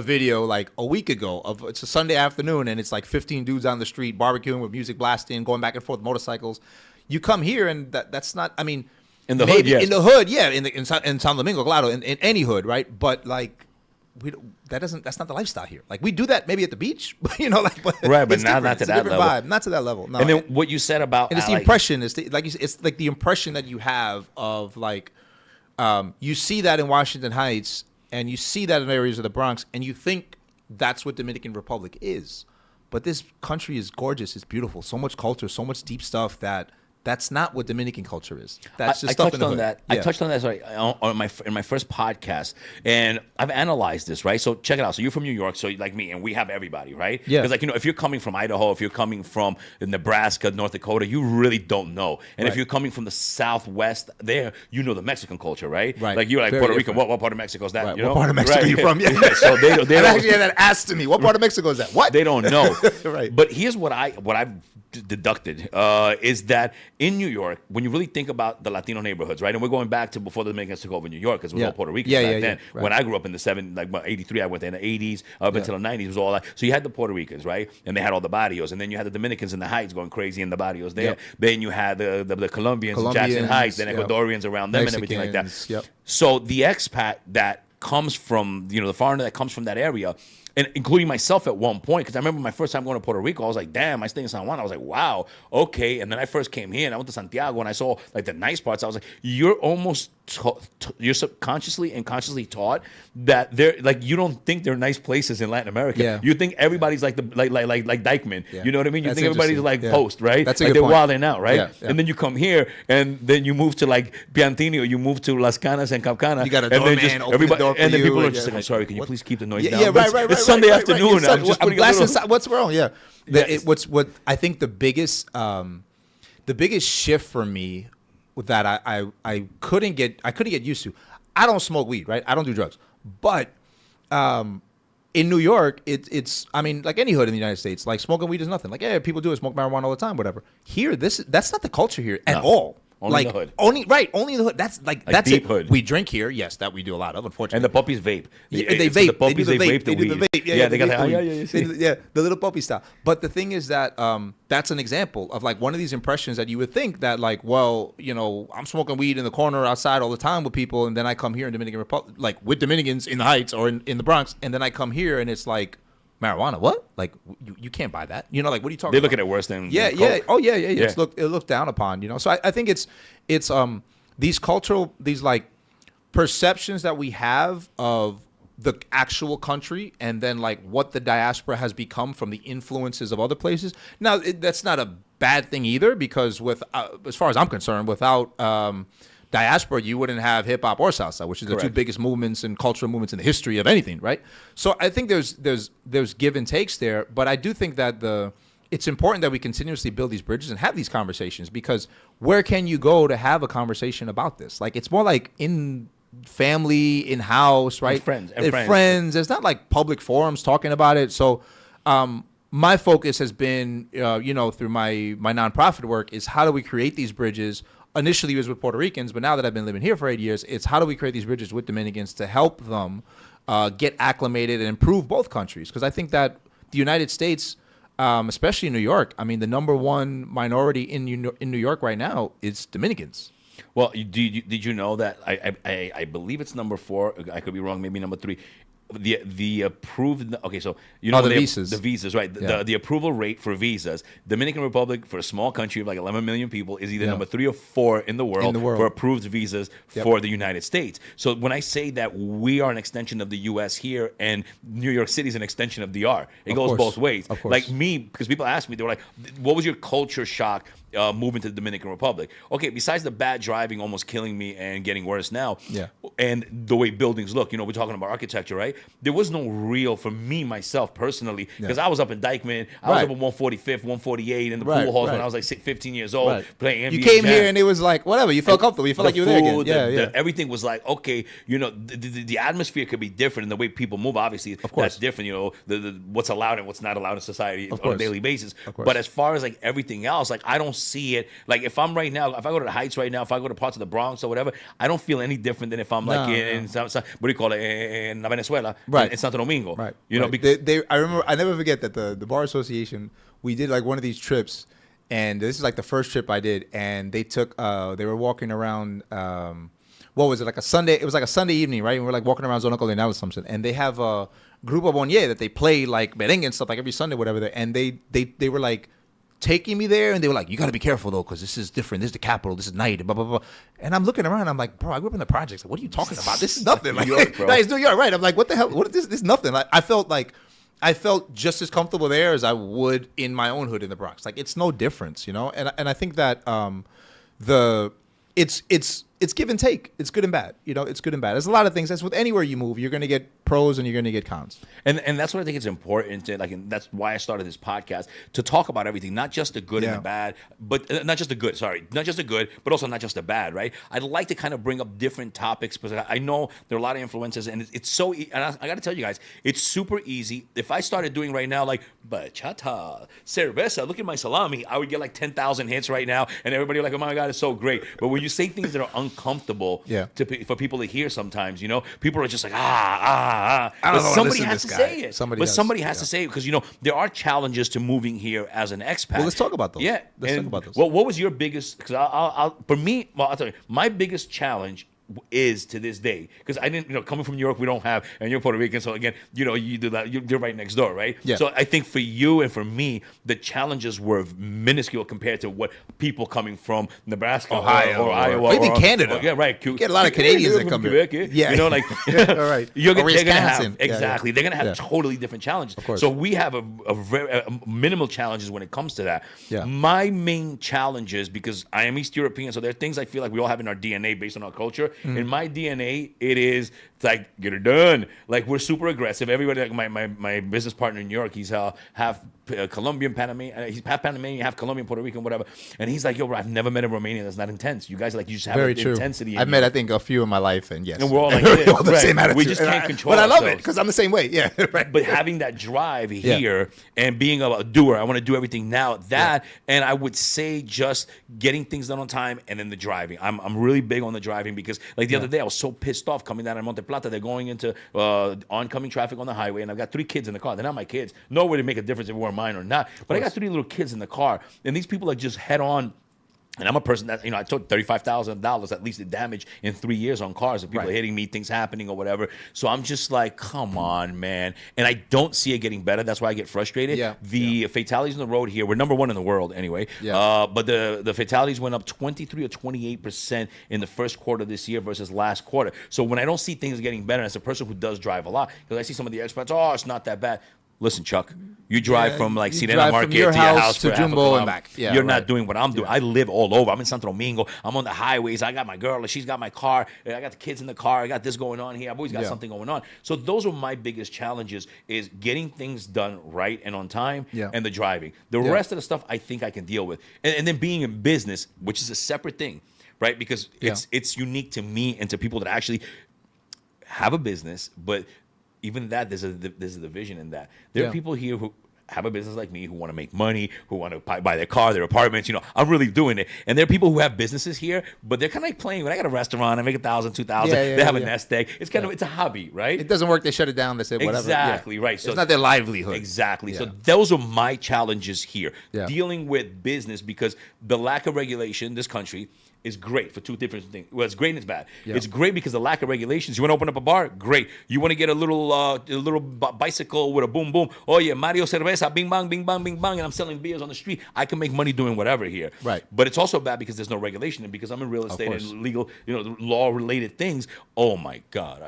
video like a week ago of it's a Sunday afternoon, and it's like 15 dudes on the street barbecuing with music blasting, going back and forth, motorcycles. You come here and that's not, I mean, in the hood, yes. In the hood, yeah, in San Domingo, claro, in any hood, right? But like, that's not the lifestyle here. Like we do that maybe at the beach, but right, but not to that level. Vibe. Not to that level. No. And then what you said about and it's the impression. It's like the impression that you have of like, you see that in Washington Heights, and you see that in areas of the Bronx, and you think that's what Dominican Republic is. But this country is gorgeous. It's beautiful. So much culture, so much deep stuff that's not what Dominican culture is. That's just stuff in the hood. Yeah. I touched on that in my first podcast, and I've analyzed this, right? So check it out. So you're from New York, so like me, and we have everybody, right? Yeah. Because if you're coming from Idaho, if you're coming from Nebraska, North Dakota, you really don't know. And if you're coming from the Southwest, there, you know the Mexican culture, right? Right. Like you're like Very Puerto Rican. different. What part of Mexico is that? Right. You know? What part of Mexico are you from? Yeah. So they actually had that asked to me. What part of Mexico is that? What? They don't know. Right. But here's what I've deducted is that in New York, when you really think about the Latino neighborhoods, right? And we're going back to before the Dominicans took over New York, because it was all Puerto Ricans back then. Right. When I grew up in the 83, I went there in the 80s, up until the 90s, it was all that. So you had the Puerto Ricans, right? And they had all the barrios. And then you had the Dominicans in the Heights going crazy in the barrios there. Yep. Then you had the Colombians in Jackson Heights, then Ecuadorians around them, Mexicans, and everything like that. Yep. So the expat that comes from, the foreigner that comes from that area, and including myself at one point, because I remember my first time going to Puerto Rico, I was like, damn, I stay in San Juan. I was like, wow, okay. And then I first came here and I went to Santiago and I saw like the nice parts. I was like, you're almost, you're subconsciously and consciously taught that they're like, you don't think they're nice places in Latin America. Yeah. You think everybody's like like Dykeman. Yeah. You know what I mean? You think everybody's like Post, right? That's a like good they're point. wilding out, right? Yeah. And then you come here and then you move to like Piantini, or you move to Las Canas and Capcana. You got a doorman, open the door for and then you, people are just like, I'm sorry, can you please keep the noise down? Yeah, right. It's Sunday afternoon. Right. I'm just putting what's wrong? Yeah. What I think the biggest shift for me that I couldn't get used to. I don't smoke weed, right? I don't do drugs, but in New York, it's I mean, like any hood in the United States, like smoking weed is nothing. Like, yeah, people do it, smoke marijuana all the time, whatever. Here, that's not the culture here at all. Only the hood. Only in the hood. That's that's deep it. Hood. We drink here, yes, that we do a lot of, unfortunately. And the puppies vape. They vape. The puppies, they vape They the do the weed. vape. Yeah, they got that. The little puppy style. But the thing is that that's an example of like one of these impressions that you would think that like, well, I'm smoking weed in the corner outside all the time with people, and then I come here in Dominican Republic, like with Dominicans in the Heights or in the Bronx, and then I come here and it's like, marijuana? What? Like you can't buy that? Like, what are you talking about? They look at it worse than Coke. Oh yeah. It's looked down upon. So I think it's these cultural, these like perceptions that we have of the actual country, and then like what the diaspora has become from the influences of other places. Now that's not a bad thing either, because with as far as I'm concerned, without diaspora, you wouldn't have hip hop or salsa, which is the two biggest movements and cultural movements in the history of anything, right? So I think there's give and takes there, but I do think that it's important that we continuously build these bridges and have these conversations, because where can you go to have a conversation about this? Like, it's more like in family, in house, right? And friends. There's not like public forums talking about it. So my focus has been, through my nonprofit work, is how do we create these bridges. Initially it was with Puerto Ricans, but now that I've been living here for 8 years, it's how do we create these bridges with Dominicans to help them get acclimated and improve both countries. Because I think that the United States, especially in New York, I mean, the number one minority in New York right now is Dominicans. Well, did you know that I believe it's number 4. I could be wrong, maybe number 3. the approved. Okay, so you know the they- visas. the visas, right? The approval rate for visas. Dominican Republic, for a small country of like 11 million people, is either number 3 or 4 in the world for approved visas for the United States. So when I say that we are an extension of the U.S. here, and New York City is an extension of DR, it goes both ways. Of course. Like me, because people ask me, they were like, "What was your culture shock?" Moving to the Dominican Republic. Okay, besides the bad driving almost killing me and getting worse now, and the way buildings look, we're talking about architecture, right? There was no real, for me, myself, personally, because I was up in Dykeman, I was up in 145th, 148 in the pool halls when I was like 15 years old, playing NBA You came jazz. here and it was like, whatever, you felt comfortable, you felt like you were there again. Food, Yeah. everything was like, okay, the atmosphere could be different, and the way people move, obviously, that's different, the what's allowed and what's not allowed in society on a daily basis. But as far as like everything else, like I don't see it. Like if I'm right now, if I go to the Heights right now, if I go to parts of the Bronx or whatever, I don't feel any different than if I'm like in what do you call it, in Venezuela, in Santo Domingo. Right. Because I remember, I never forget that the Bar Association, we did like one of these trips, and this is like the first trip I did, and they took, they were walking around, what was it, like a Sunday, it was like a Sunday evening, right? And we're like walking around Zona Colonial or something, and they have a group of Bonnier that they play like merengue and stuff like every Sunday, whatever, and they were like, taking me there, and they were like, "You got to be careful though, because this is different. This is the capital. This is night." Blah blah blah. And I'm looking around. I'm like, "Bro, I grew up in the projects. Like, what are you talking about? This is nothing." Like, New York, bro. It's New York, right? I'm like, "What the hell? What is this? This is nothing." Like, I felt just as comfortable there as I would in my own hood in the Bronx. Like, it's no difference, And I think that it's give and take. It's good and bad. It's good and bad. There's a lot of things. That's with anywhere you move, you're going to get pros and you're going to get cons. And that's what I think is important to, like, and that's why I started this podcast, to talk about everything, not just the good and the bad, but not just the good, but also not just the bad, right? I'd like to kind of bring up different topics because I know there are a lot of influences, and it's so, and I got to tell you guys, it's super easy. If I started doing right now, like, bachata, cerveza, look at my salami, I would get like 10,000 hits right now, and everybody like, oh my God, it's so great. But when you say things that are uncomfortable for people to hear sometimes, people are just like, but somebody has to say it. Somebody has to say it because, there are challenges to moving here as an expat. Well, let's talk about those. Yeah. Let's talk about those. Well, what was your biggest, because for me, I'll tell you, my biggest challenge is to this day, because I didn't, coming from New York, we don't have, and you're Puerto Rican, so again, you do that, you're right next door, right? Yeah. So I think for you and for me, the challenges were minuscule compared to what people coming from Nebraska, Ohio, or Iowa, or even Canada. Yeah, right. You get a lot of Canadians that come here. Yeah. All right. They're Or gonna have Wisconsin. exactly. They're gonna have totally different challenges. Of course. So we have a very minimal challenges when it comes to that. Yeah. My main challenges, because I am East European, so there are things I feel like we all have in our DNA based on our culture. In my DNA, it is like, get it done. Like, we're super aggressive. Everybody, like my business partner in New York, he's half Colombian, Panamanian. He's half Panamanian, half Colombian, Puerto Rican, whatever. And he's like, yo, bro, I've never met a Romanian that's not intense. You guys, like, you just have Very an true. intensity. I've met, I think, a few in my life, and yes. And we're all like this. all the Right. same attitude. We just can't control But I love it, ourselves. because I'm the same way. Yeah, right. But having that drive here and being a doer, I want to do everything now. And I would say just getting things done on time, and then the driving. I'm really big on the driving, because like the other day I was so pissed off coming down in Monte Plata. They're going into oncoming traffic on the highway, and I've got 3 kids in the car. They're not my kids. No way to make a difference if it were mine or not. But I got 3 little kids in the car, and these people are just head on. And I'm a person that, I took $35,000 at least in damage in 3 years on cars, and people are hitting me, things happening or whatever. So I'm just like, come on, man. And I don't see it getting better. That's why I get frustrated. The fatalities on the road here, we're number 1 in the world anyway. But the fatalities went up 23 or 28% in the first quarter of this year versus last quarter. So when I don't see things getting better, as a person who does drive a lot, because I see some of the expats, it's not that bad. Listen, Chuck, you drive from like Sirena Market to your house to Jumbo and back. Yeah, you're not doing what I'm doing. I live all over. I'm in Santo Domingo. I'm on the highways. I got my girl. She's got my car. I got the kids in the car. I got this going on here. I've always got something going on. So those are my biggest challenges, is getting things done right and on time, and the driving. The rest of the stuff I think I can deal with. And then being in business, which is a separate thing, right? Because it's unique to me and to people that actually have a business, but even that, there's a division in that. There are people here who have a business like me, who want to make money, who want to buy their car, their apartments. I'm really doing it. And there are people who have businesses here, but they're kind of like playing. When I got a restaurant, I make $1,000, $2,000. They have a nest egg. It's kind of, it's a hobby, right? It doesn't work. They shut it down. They say whatever. Exactly, right. So it's not their livelihood. Exactly. So those are my challenges here, dealing with business, because the lack of regulation in this country, is great for two different things. Well, it's great and it's bad. Yeah. It's great because the lack of regulations. You want to open up a bar? Great. You want to get a little bicycle with a boom boom? Oh yeah, Mario Cerveza, bing bang, bing bang, bing bang, and I'm selling beers on the street. I can make money doing whatever here. Right. But it's also bad because there's no regulation, and because I'm in real estate and legal, law related things. Oh my God,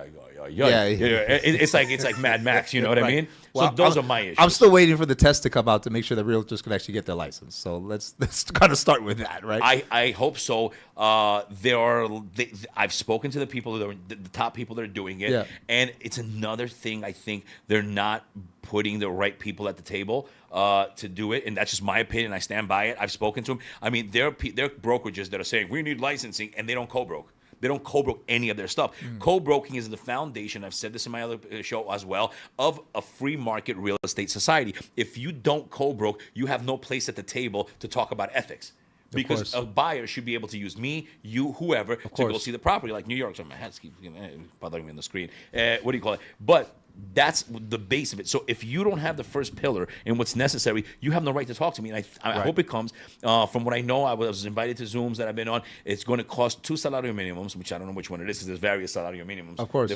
it's like Mad Max. You know what I mean? Well, so those are my issues. I'm still waiting for the test to come out to make sure that realtors can actually get their license. So let's kind of start with that, right? I hope so. I've spoken to the people the top people that are doing it, and it's another thing. I think they're not putting the right people at the table to do it, and that's just my opinion. I stand by it. I've spoken to them. I mean, there are brokerages that are saying we need licensing, and they don't co-broke. They don't co-broke any of their stuff. Co-broking is the foundation, I've said this in my other show as well, of a free market real estate society. If you don't co-broke, you have no place at the table to talk about ethics. Because a buyer should be able to use me, you, whoever, to go see the property. Like New York, so my hands keep bothering me on the screen. What do you call it? But that's the base of it. So if you don't have the first pillar and what's necessary, you have no right to talk to me. And I hope it comes. From what I know, I was invited to Zooms that I've been on. It's going to cost 2 salario minimums, which I don't know which one it is because there's various salario minimums. Of course.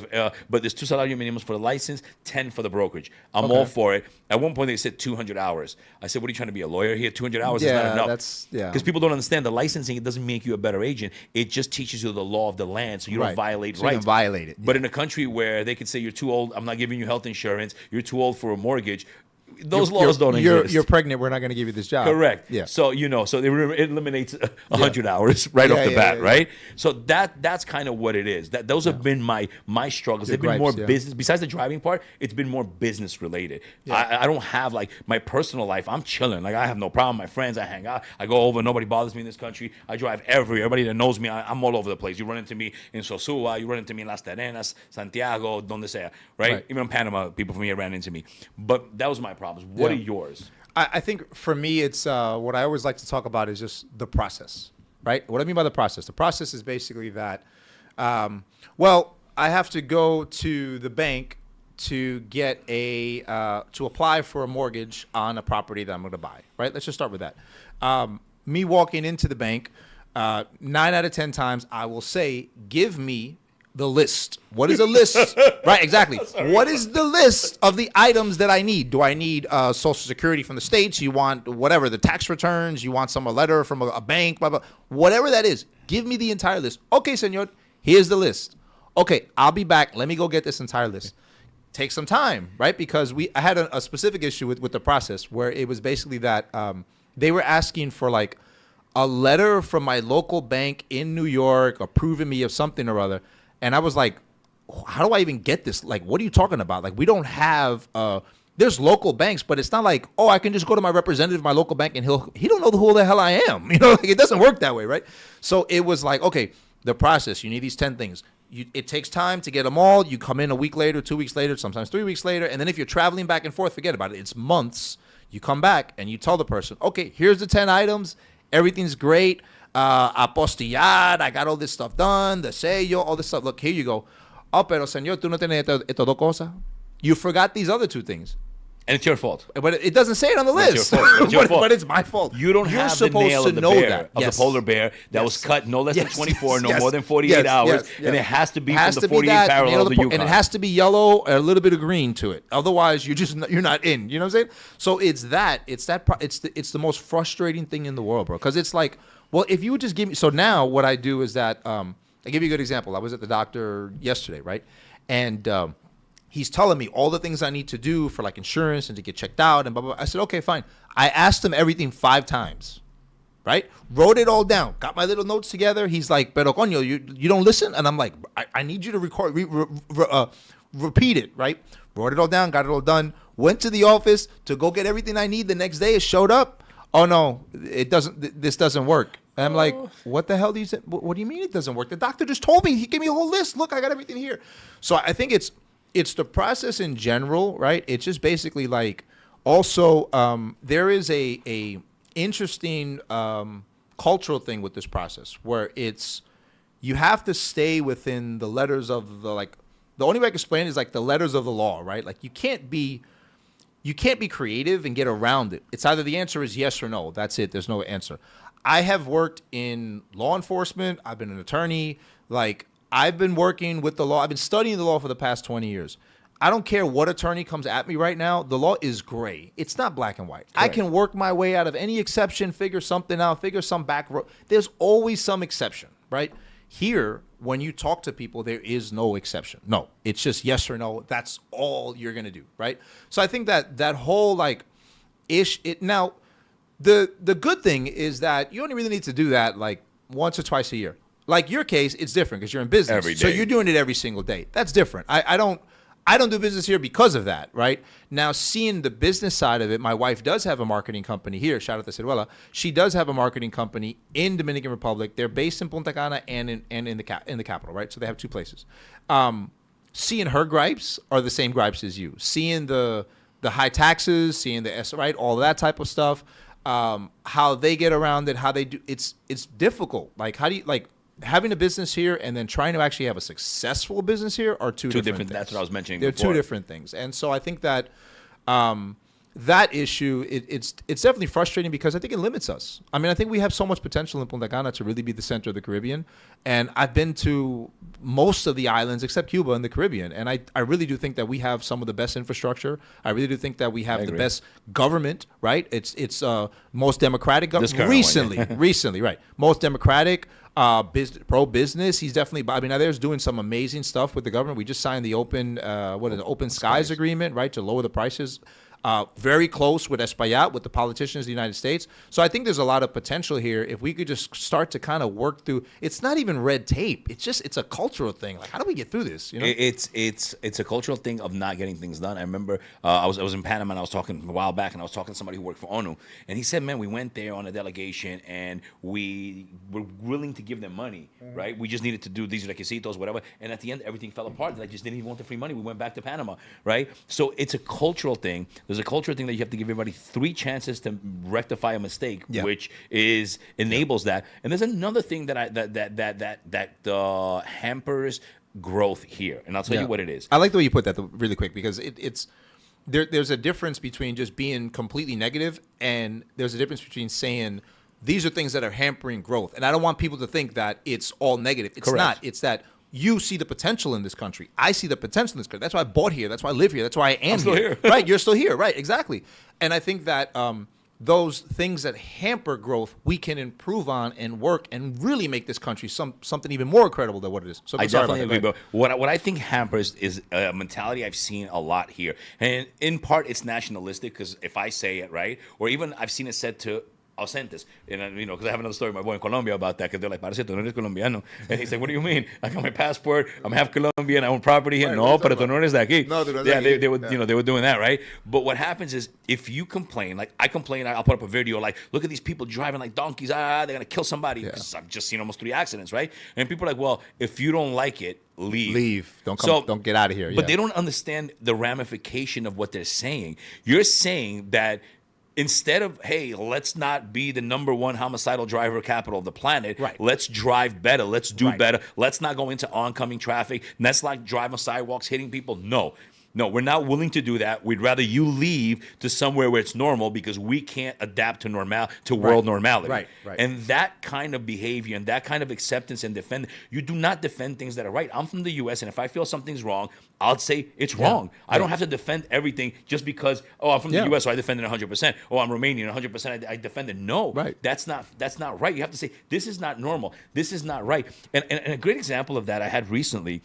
But there's 2 salario minimums for the license, 10 for the brokerage. I'm all for it. At one point, they said 200 hours. I said, what are you trying to be, a lawyer here? 200 hours is not enough. Because people don't understand the licensing. It doesn't make you a better agent. It just teaches you the law of the land so you don't violate rights. You don't violate it. But in a country where they could say you're too old, I'm not giving you health insurance, you're too old for a mortgage. Those laws don't exist. You're pregnant. We're not going to give you this job. Correct. Yeah. So it eliminates 100 hours right off the bat, right? So that's kind of what it is. Those have been my struggles. They've been more business. Besides the driving part, it's been more business related. I don't have like my personal life. I'm chilling. Like I have no problem. My friends, I hang out. I go over. Nobody bothers me in this country. I drive everywhere. Everybody that knows me, I'm all over the place. You run into me in Sosúa. You run into me in Las Terrenas, Santiago, donde sea, right? Even in Panama, people from here ran into me. But that was my problem. What are yours? I think for me, it's what I always like to talk about is just the process, right? What I mean by the process is basically that, I have to go to the bank to get to apply for a mortgage on a property that I'm going to buy, right? Let's just start with that. Me walking into the bank, 9 out of 10 times, I will say, give me the list. What is a list? Right, exactly. What is the list of the items that I need? Do I need Social Security from the States? You want whatever, the tax returns? You want a letter from a bank? Blah, blah. Whatever that is, give me the entire list. Okay, senor, here's the list. Okay, I'll be back. Let me go get this entire list. Take some time, right? Because I had a specific issue with the process where it was basically that they were asking for like a letter from my local bank in New York approving me of something or other. And I was like, how do I even get this? Like, what are you talking about? Like, we don't have, there's local banks, but it's not like, oh, I can just go to my representative, my local bank, and he don't know who the hell I am. Like it doesn't work that way, right? So it was like, okay, the process, you need these 10 things. It takes time to get them all. You come in a week later, 2 weeks later, sometimes 3 weeks later. And then if you're traveling back and forth, forget about it. It's months. You come back and you tell the person, okay, here's the 10 items. Everything's great. Apostillar, I got all this stuff done, the sello, all this stuff. Look, here you go. Oh, pero señor, tú no tienes estas dos cosas. You forgot these other 2 things. And it's your fault. But it doesn't say it on the list. It's your fault. But it's my fault. You don't have the nail of the bear, of the polar bear that was cut no less than 24, no more than 48 hours. And it has to be from the 48 parallel of the Yukon. And it has to be yellow and a little bit of green to it. Otherwise, you're not in. You know what I'm saying? So it's the most frustrating thing in the world, bro. Because it's like, well, if you would just give me. So now what I do is that I give you a good example. I was at the doctor yesterday, right? And he's telling me all the things I need to do for like insurance and to get checked out and blah, blah, blah. I said, okay, fine. I asked him everything 5 times, right? Wrote it all down. Got my little notes together. He's like, pero coño, you don't listen? And I'm like, I need you to record, repeat it, right? Wrote it all down, got it all done. Went to the office to go get everything I need. The next day it showed up. Oh no, it doesn't. This doesn't work. And I'm like, what the hell do you say? What do you mean it doesn't work? The doctor just told me. He gave me a whole list. Look, I got everything here. So I think it's the process in general, right? It's just basically like also there is a interesting cultural thing with this process where you have to stay within the letters of the only way I can explain it is like the letters of the law, right? Like you can't be you can't be creative and get around it. It's either the answer is yes or no. That's it. There's no answer. I have worked in law enforcement. I've been an attorney. Like, I've been working with the law. I've been studying the law for the past 20 years. I don't care what attorney comes at me right now. The law is gray. It's not black and white. Correct. I can work my way out of any exception, figure something out, figure some back road. There's always some exception, right? Here, when you talk to people, there is no exception. No, it's just yes or no. That's all you're going to do, right? So I think that whole like now the good thing is that you only really need to do that like once or twice a year. Like your case, it's different because you're in business. Every day. So you're doing it every single day. That's different. I don't do business here because of that, right? Now, seeing the business side of it, my wife does have a marketing company here. Shout out to Ciruela. She does have a marketing company in Dominican Republic. They're based in Punta Cana and in the capital, right? So they have two places. Seeing her gripes are the same gripes as you. Seeing the high taxes, seeing the right, all of that type of stuff. How they get around it, how they do it's difficult. Like, how do you like having a business here and then trying to actually have a successful business here are two different things. That's what I was mentioning They're before. two different things. And so I think that that issue, it's definitely frustrating because I think it limits us. I mean, I think we have so much potential in Punta Cana to really be the center of the Caribbean. And I've been to most of the islands except Cuba in the Caribbean. And I really do think that we have some of the best infrastructure. I really do think that we have the best government, right? It's most democratic government. Recently, right. Most democratic, pro-business. He's definitely, I mean, there's doing some amazing stuff with the government. We just signed the Open Skies Agreement, right, to lower the prices. Very close with Espaillat, with the politicians of the United States. So I think there's a lot of potential here if we could just start to kind of work through. It's not even red tape. It's a cultural thing. Like, how do we get through this? You know, it's a cultural thing of not getting things done. I remember I was in Panama and I was talking a while back and I was talking to somebody who worked for ONU and he said, man, we went there on a delegation and we were willing to give them money, right? We just needed to do these requisitos, whatever. And at the end, everything fell apart. They just didn't even want the free money. We went back to Panama, right? So it's a cultural thing. There's a cultural thing that you have to give everybody 3 chances to rectify a mistake, which enables that. And there's another thing that hampers growth here, and I'll tell you what it is. I like the way you put that really quick because there's a difference between just being completely negative and there's a difference between saying these are things that are hampering growth. And I don't want people to think that it's all negative. It's not. It's that you see the potential in this country. I see the potential in this country. That's why I bought here. That's why I live here. That's why I am still here. Right, you're still here. Right, exactly. And I think that those things that hamper growth, we can improve on and work and really make this country something even more incredible than what it is. So I definitely agree. But what I think hampers is a mentality I've seen a lot here. And in part, it's nationalistic because if I say it, right, or even I've seen it said to ausentes, and you know, because I have another story with my boy in Colombia about that, because they're like, "Parece, tú no eres colombiano," and he's like, "What do you mean? I got my passport. I'm half Colombian. I own property here." No, pero tú no eres de aquí. No, dude, yeah, they would, you know, they were doing that, right? But what happens is, if you complain, like I complain, I'll put up a video like, "Look at these people driving like donkeys. They're gonna kill somebody." Because I've just seen almost 3 accidents, right? And people are like, "Well, if you don't like it, leave. Don't get out of here." But they don't understand the ramification of what they're saying. You're saying that instead of, hey, let's not be the #1 homicidal driver capital of the planet. Right. Let's drive better. Let's do better. Let's not go into oncoming traffic. Let's not drive on sidewalks hitting people. No, we're not willing to do that. We'd rather you leave to somewhere where it's normal because we can't adapt to world normality. Right. And that kind of behavior and that kind of acceptance and defend, you do not defend things that are right. I'm from the U.S. and if I feel something's wrong, I'll say it's wrong. I don't have to defend everything just because, I'm from the U.S., so I defend it 100%. Oh, I'm Romanian, 100%, I defend it. No, that's not right. You have to say, this is not normal. This is not right. And a great example of that I had recently,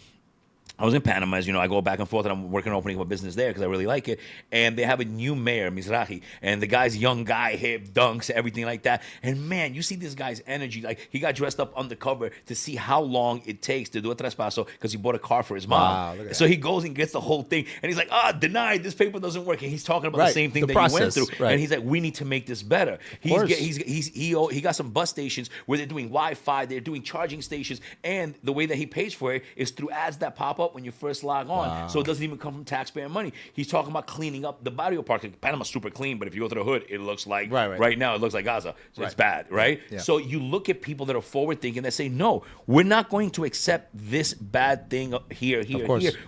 I was in Panama, as you know, I go back and forth, and I'm working on opening up a business there because I really like it. And they have a new mayor, Mizrahi, and the guy's a young guy, hip, dunks, everything like that. And man, you see this guy's energy. Like, he got dressed up undercover to see how long it takes to do a traspaso because he bought a car for his mom. Wow, look at so he goes and gets the whole thing, and he's like, denied, this paper doesn't work. And he's talking about the same thing that you went through. Right. And he's like, we need to make this better. He got some bus stations where they're doing Wi-Fi, they're doing charging stations, and the way that he pays for it is through ads that pop up up when you first log on, so it doesn't even come from taxpayer money. He's talking about cleaning up the Barrio Park. Panama's super clean, but if you go to the hood, it looks like right now it looks like Gaza. So it's bad, right? Yeah. So you look at people that are forward thinking that say, no, we're not going to accept this bad thing here.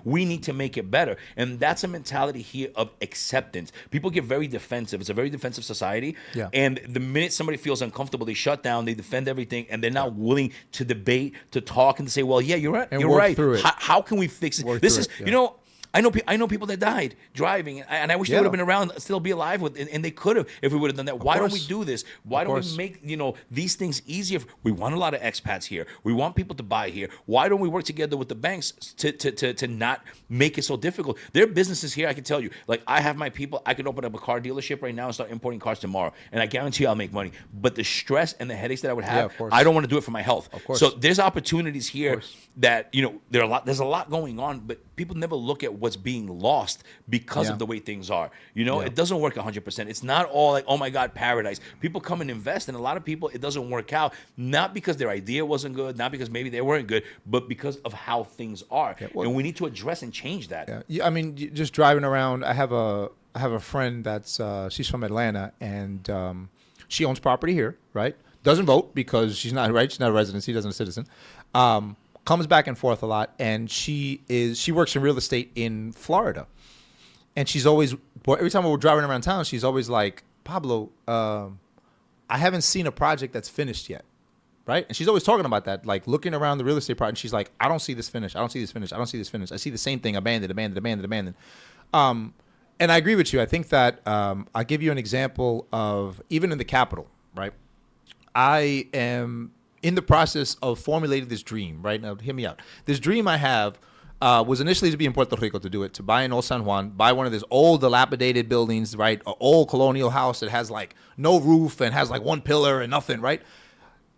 We need to make it better, and that's a mentality here of acceptance. People get very defensive. It's a very defensive society, and the minute somebody feels uncomfortable, they shut down, they defend everything, and they're not willing to debate, to talk, and to say, well, yeah, you're right. You're right. How can we fix it? This is, you know, I know people that died driving, and I wish they would have been around, still be alive and they could have if we would have done that. Why don't we do this? Why don't we make these things easier? We want a lot of expats here. We want people to buy here. Why don't we work together with the banks to not make it so difficult? There are businesses here. I can tell you, like I have my people. I can open up a car dealership right now and start importing cars tomorrow, and I guarantee I'll make money. But the stress and the headaches that I would have, I don't want to do it for my health. So there's opportunities here that there's a lot going on, but people never look at what's being lost because of the way things are. It doesn't work 100%. It's not all like, oh my God, paradise. People come and invest, and a lot of people, it doesn't work out, not because their idea wasn't good, not because maybe they weren't good, but because of how things are. And we need to address and change that. I mean, just driving around, I have a friend that's she's from Atlanta, and she owns property here, right? Doesn't vote because she's not right. She's not a resident. She doesn't a citizen. Comes back and forth a lot, and she works in real estate in Florida, and she's always, every time we're driving around town, she's always like, Pablo, I haven't seen a project that's finished yet, right? And she's always talking about that, like looking around the real estate project, and she's like, I don't see this finished. I don't see this finished. I don't see this finished. I see the same thing, abandoned. And I agree with you. I think that I'll give you an example of even in the capital, right? I am in the process of formulating this dream, right? Now, hear me out. This dream I have was initially to be in Puerto Rico to do it, to buy in Old San Juan, buy one of these old dilapidated buildings, right? An old colonial house that has like no roof and has like one pillar and nothing, right?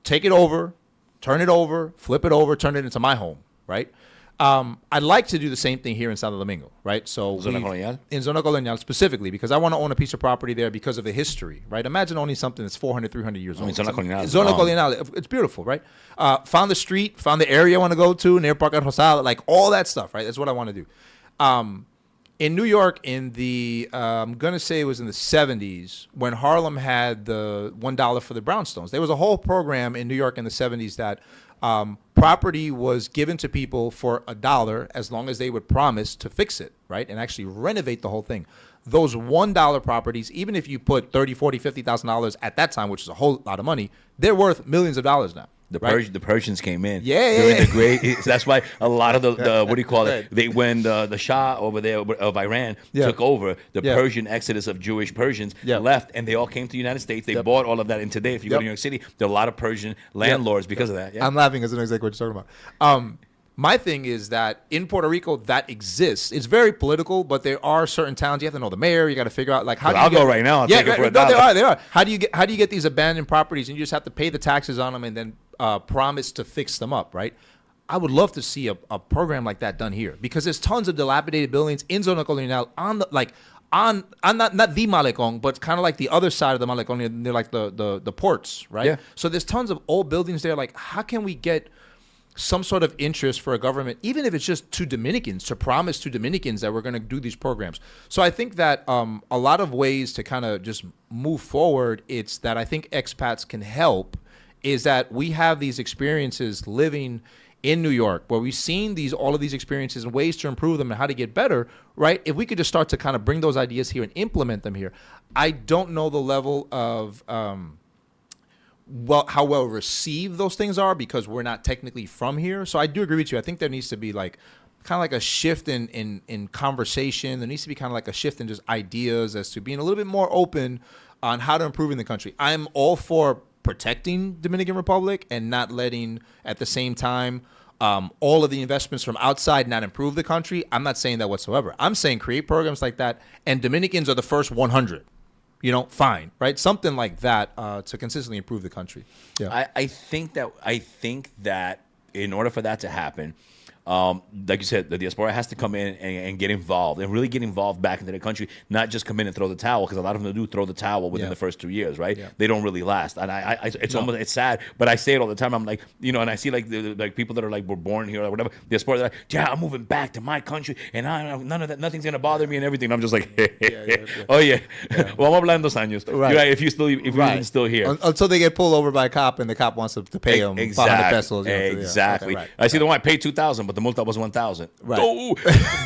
Take it over, turn it over, flip it over, turn it into my home, right? I'd like to do the same thing here in Santo Domingo, right? So in Zona Colonial specifically, because I want to own a piece of property there because of the history, right? Imagine owning something that's 400, 300 years old. Zona Colonial. Zona Colonial. It's beautiful, right? Found the street, found the area I want to go to, near Parque Rosada, like all that stuff, right? That's what I want to do. In New York, in the, I'm going to say it was in the 70s, when Harlem had the $1 for the brownstones. There was a whole program in New York in the 70s that property was given to people for $1 as long as they would promise to fix it, right? And actually renovate the whole thing. Those $1 properties, even if you put $30, $40, $50,000 at that time, which is a whole lot of money, they're worth millions of dollars now. The Persians came in. During the great. That's why a lot of the what do you call it? When the Shah over there of Iran took over, the Persian exodus of Jewish Persians left, and they all came to the United States. They bought all of that. And today, if you go to New York City, there are a lot of Persian landlords because of that. I'm laughing because I know exactly what you're talking about. My thing is that in Puerto Rico, that exists. It's very political, but there are certain towns you have to know the mayor. You got to figure out like how. I'll go right now. I'll take it for $1. No, they are. How do you get these abandoned properties and you just have to pay the taxes on them and then promise to fix them up, right? I would love to see a program like that done here because there's tons of dilapidated buildings in Zona Colonial on the on not the Malecón, but kind of like the other side of the Malecón. They're like the ports, right? Yeah. So there's tons of old buildings there. Like, how can we get some sort of interest for a government, even if it's just to Dominicans, to promise to Dominicans that we're going to do these programs? So I think that a lot of ways to kind of just move forward, it's that I think expats can help, is that we have these experiences living in New York where we've seen all of these experiences and ways to improve them and how to get better, right? If we could just start to kind of bring those ideas here and implement them here. I don't know the level of how well received those things are because we're not technically from here. So I do agree with you. I think there needs to be like kind of like a shift in conversation. There needs to be kind of like a shift in just ideas as to being a little bit more open on how to improve in the country. I'm all for protecting Dominican Republic and not letting at the same time all of the investments from outside not improve the country. I'm not saying that whatsoever. I'm saying create programs like that and Dominicans are the first 100. Fine, right? Something like that to consistently improve the country. Yeah, I think that in order for that to happen, like you said, the diaspora has to come in and get involved and really get involved back into the country, not just come in and throw the towel, because a lot of them do throw the towel within the first 2 years, right? They don't really last. And it's sad, but I say it all the time. I'm like, and I see like people that are like, were born here or whatever, diaspora, they're like, yeah, I'm moving back to my country and none of that, nothing's going to bother me and everything. And I'm just like, oh yeah. Well, I'm hablando años. Right. You're right. If you're still here. Until they get pulled over by a cop and the cop wants to pay them 500 pesos. Exactly. Okay, right. I see the one, I paid 2,000, but the multa was 1,000. Right. Oh,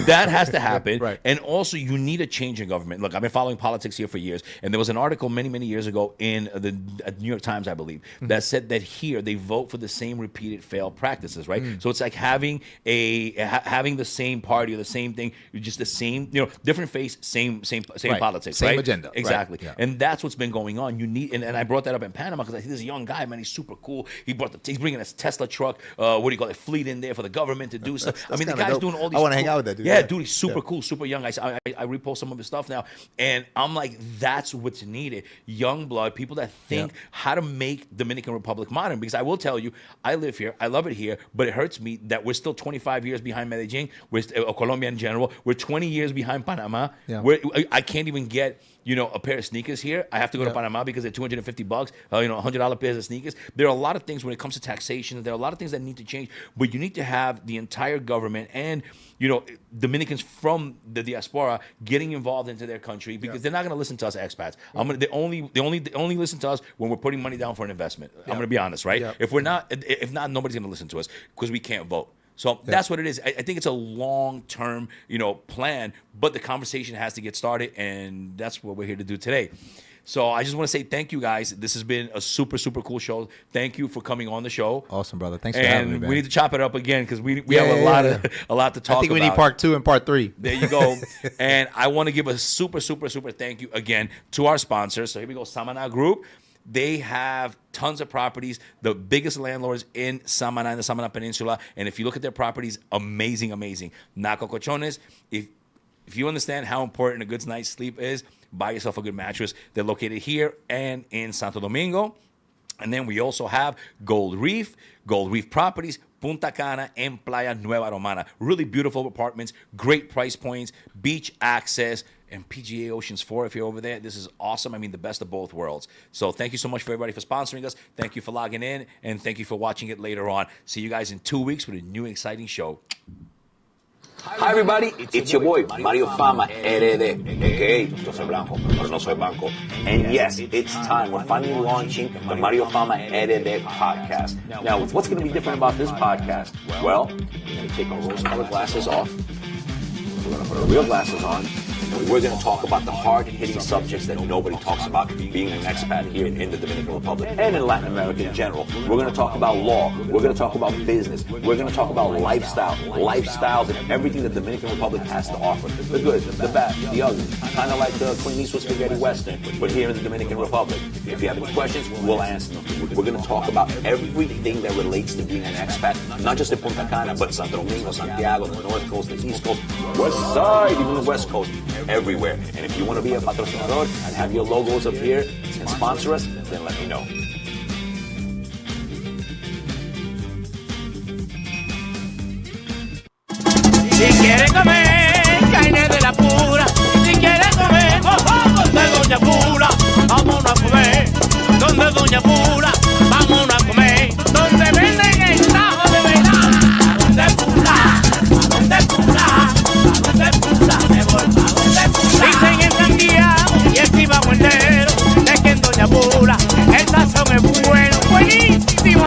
that has to happen. Right. And also, you need a change in government. Look, I've been following politics here for years, and there was an article many, many years ago in the New York Times, I believe, that said that here they vote for the same repeated failed practices, right? So it's like having the same party or the same thing, just the same, different face, same politics, same right? agenda. Exactly. Right. Yeah. And that's what's been going on. You need, and I brought that up in Panama because I see this young guy, man, he's super cool. He's bringing his Tesla truck, what do you call it, fleet in there for the government to do stuff. I mean, the guy's dope. doing all these. I want to hang out with that dude. Yeah, dude, he's super cool, super young. I repost some of his stuff now, and I'm like, that's what's needed. Young blood, people that think how to make Dominican Republic modern. Because I will tell you, I live here, I love it here, but it hurts me that we're still 25 years behind Medellin, Colombia in general. We're 20 years behind Panama. Yeah. I can't even get a pair of sneakers here. I have to go to Panama because they're $250, $100 pairs of sneakers. There are a lot of things when it comes to taxation. There are a lot of things that need to change, but you need to have the entire government and Dominicans from the diaspora getting involved into their country, because they're not going to listen to us expats. They only listen to us when we're putting money down for an investment. I'm going to be honest, right? If not, nobody's going to listen to us because we can't vote. So that's what it is. I think it's a long-term, plan, but the conversation has to get started, and that's what we're here to do today. So I just want to say thank you, guys. This has been a super, super cool show. Thank you for coming on the show. Awesome, brother. Thanks for having me, man. We need to chop it up again because we have a lot to talk about. I think we need part 2 and part 3. There you go. And I want to give a super, super, super thank you again to our sponsors. So here we go, Samana Group. They have tons of properties, the biggest landlords in Samana, in the Samana Peninsula. And if you look at their properties, amazing, amazing. Naco Colchones, if you understand how important a good night's sleep is, buy yourself a good mattress. They're located here and in Santo Domingo. And then we also have Gold Reef Properties, Punta Cana, and Playa Nueva Romana. Really beautiful apartments, great price points, beach access, and PGA Oceans 4 if you're over there. This is awesome. I mean, the best of both worlds. So thank you so much for everybody for sponsoring us. Thank you for logging in, and thank you for watching it later on. See you guys in 2 weeks with a new exciting show. Hi everybody, it's your boy Mario Fama RD, aka yo soy blanco, pero no soy banco. And yes, it's time. We're finally launching the Mario Fama RD podcast. Now, what's going to be different about this podcast? Well, we're going to take our rose-colored glasses off. We're going to put our real glasses on. And we're going to talk about the hard-hitting subjects that nobody talks about, being an expat here in the Dominican Republic and in Latin America in general. We're going to talk about law. We're going to talk about business. We're going to talk about lifestyles, and everything the Dominican Republic has to offer. The good, the bad, the ugly. Kind of like the Clint Eastwood Spaghetti Western, but here in the Dominican Republic. If you have any questions, we'll answer them. We're going to talk about everything that relates to being an expat, not just in Punta Cana, but Santo Domingo, Santiago, the North Coast, the East Coast, West Side, even the West Coast. Everywhere. And if you want to be a patrocinador and have your logos up here and sponsor us, then let me know. Si quieres comer carne de la pura, si quieres comer de Doña Pula, vámonos a comer donde Doña Pula.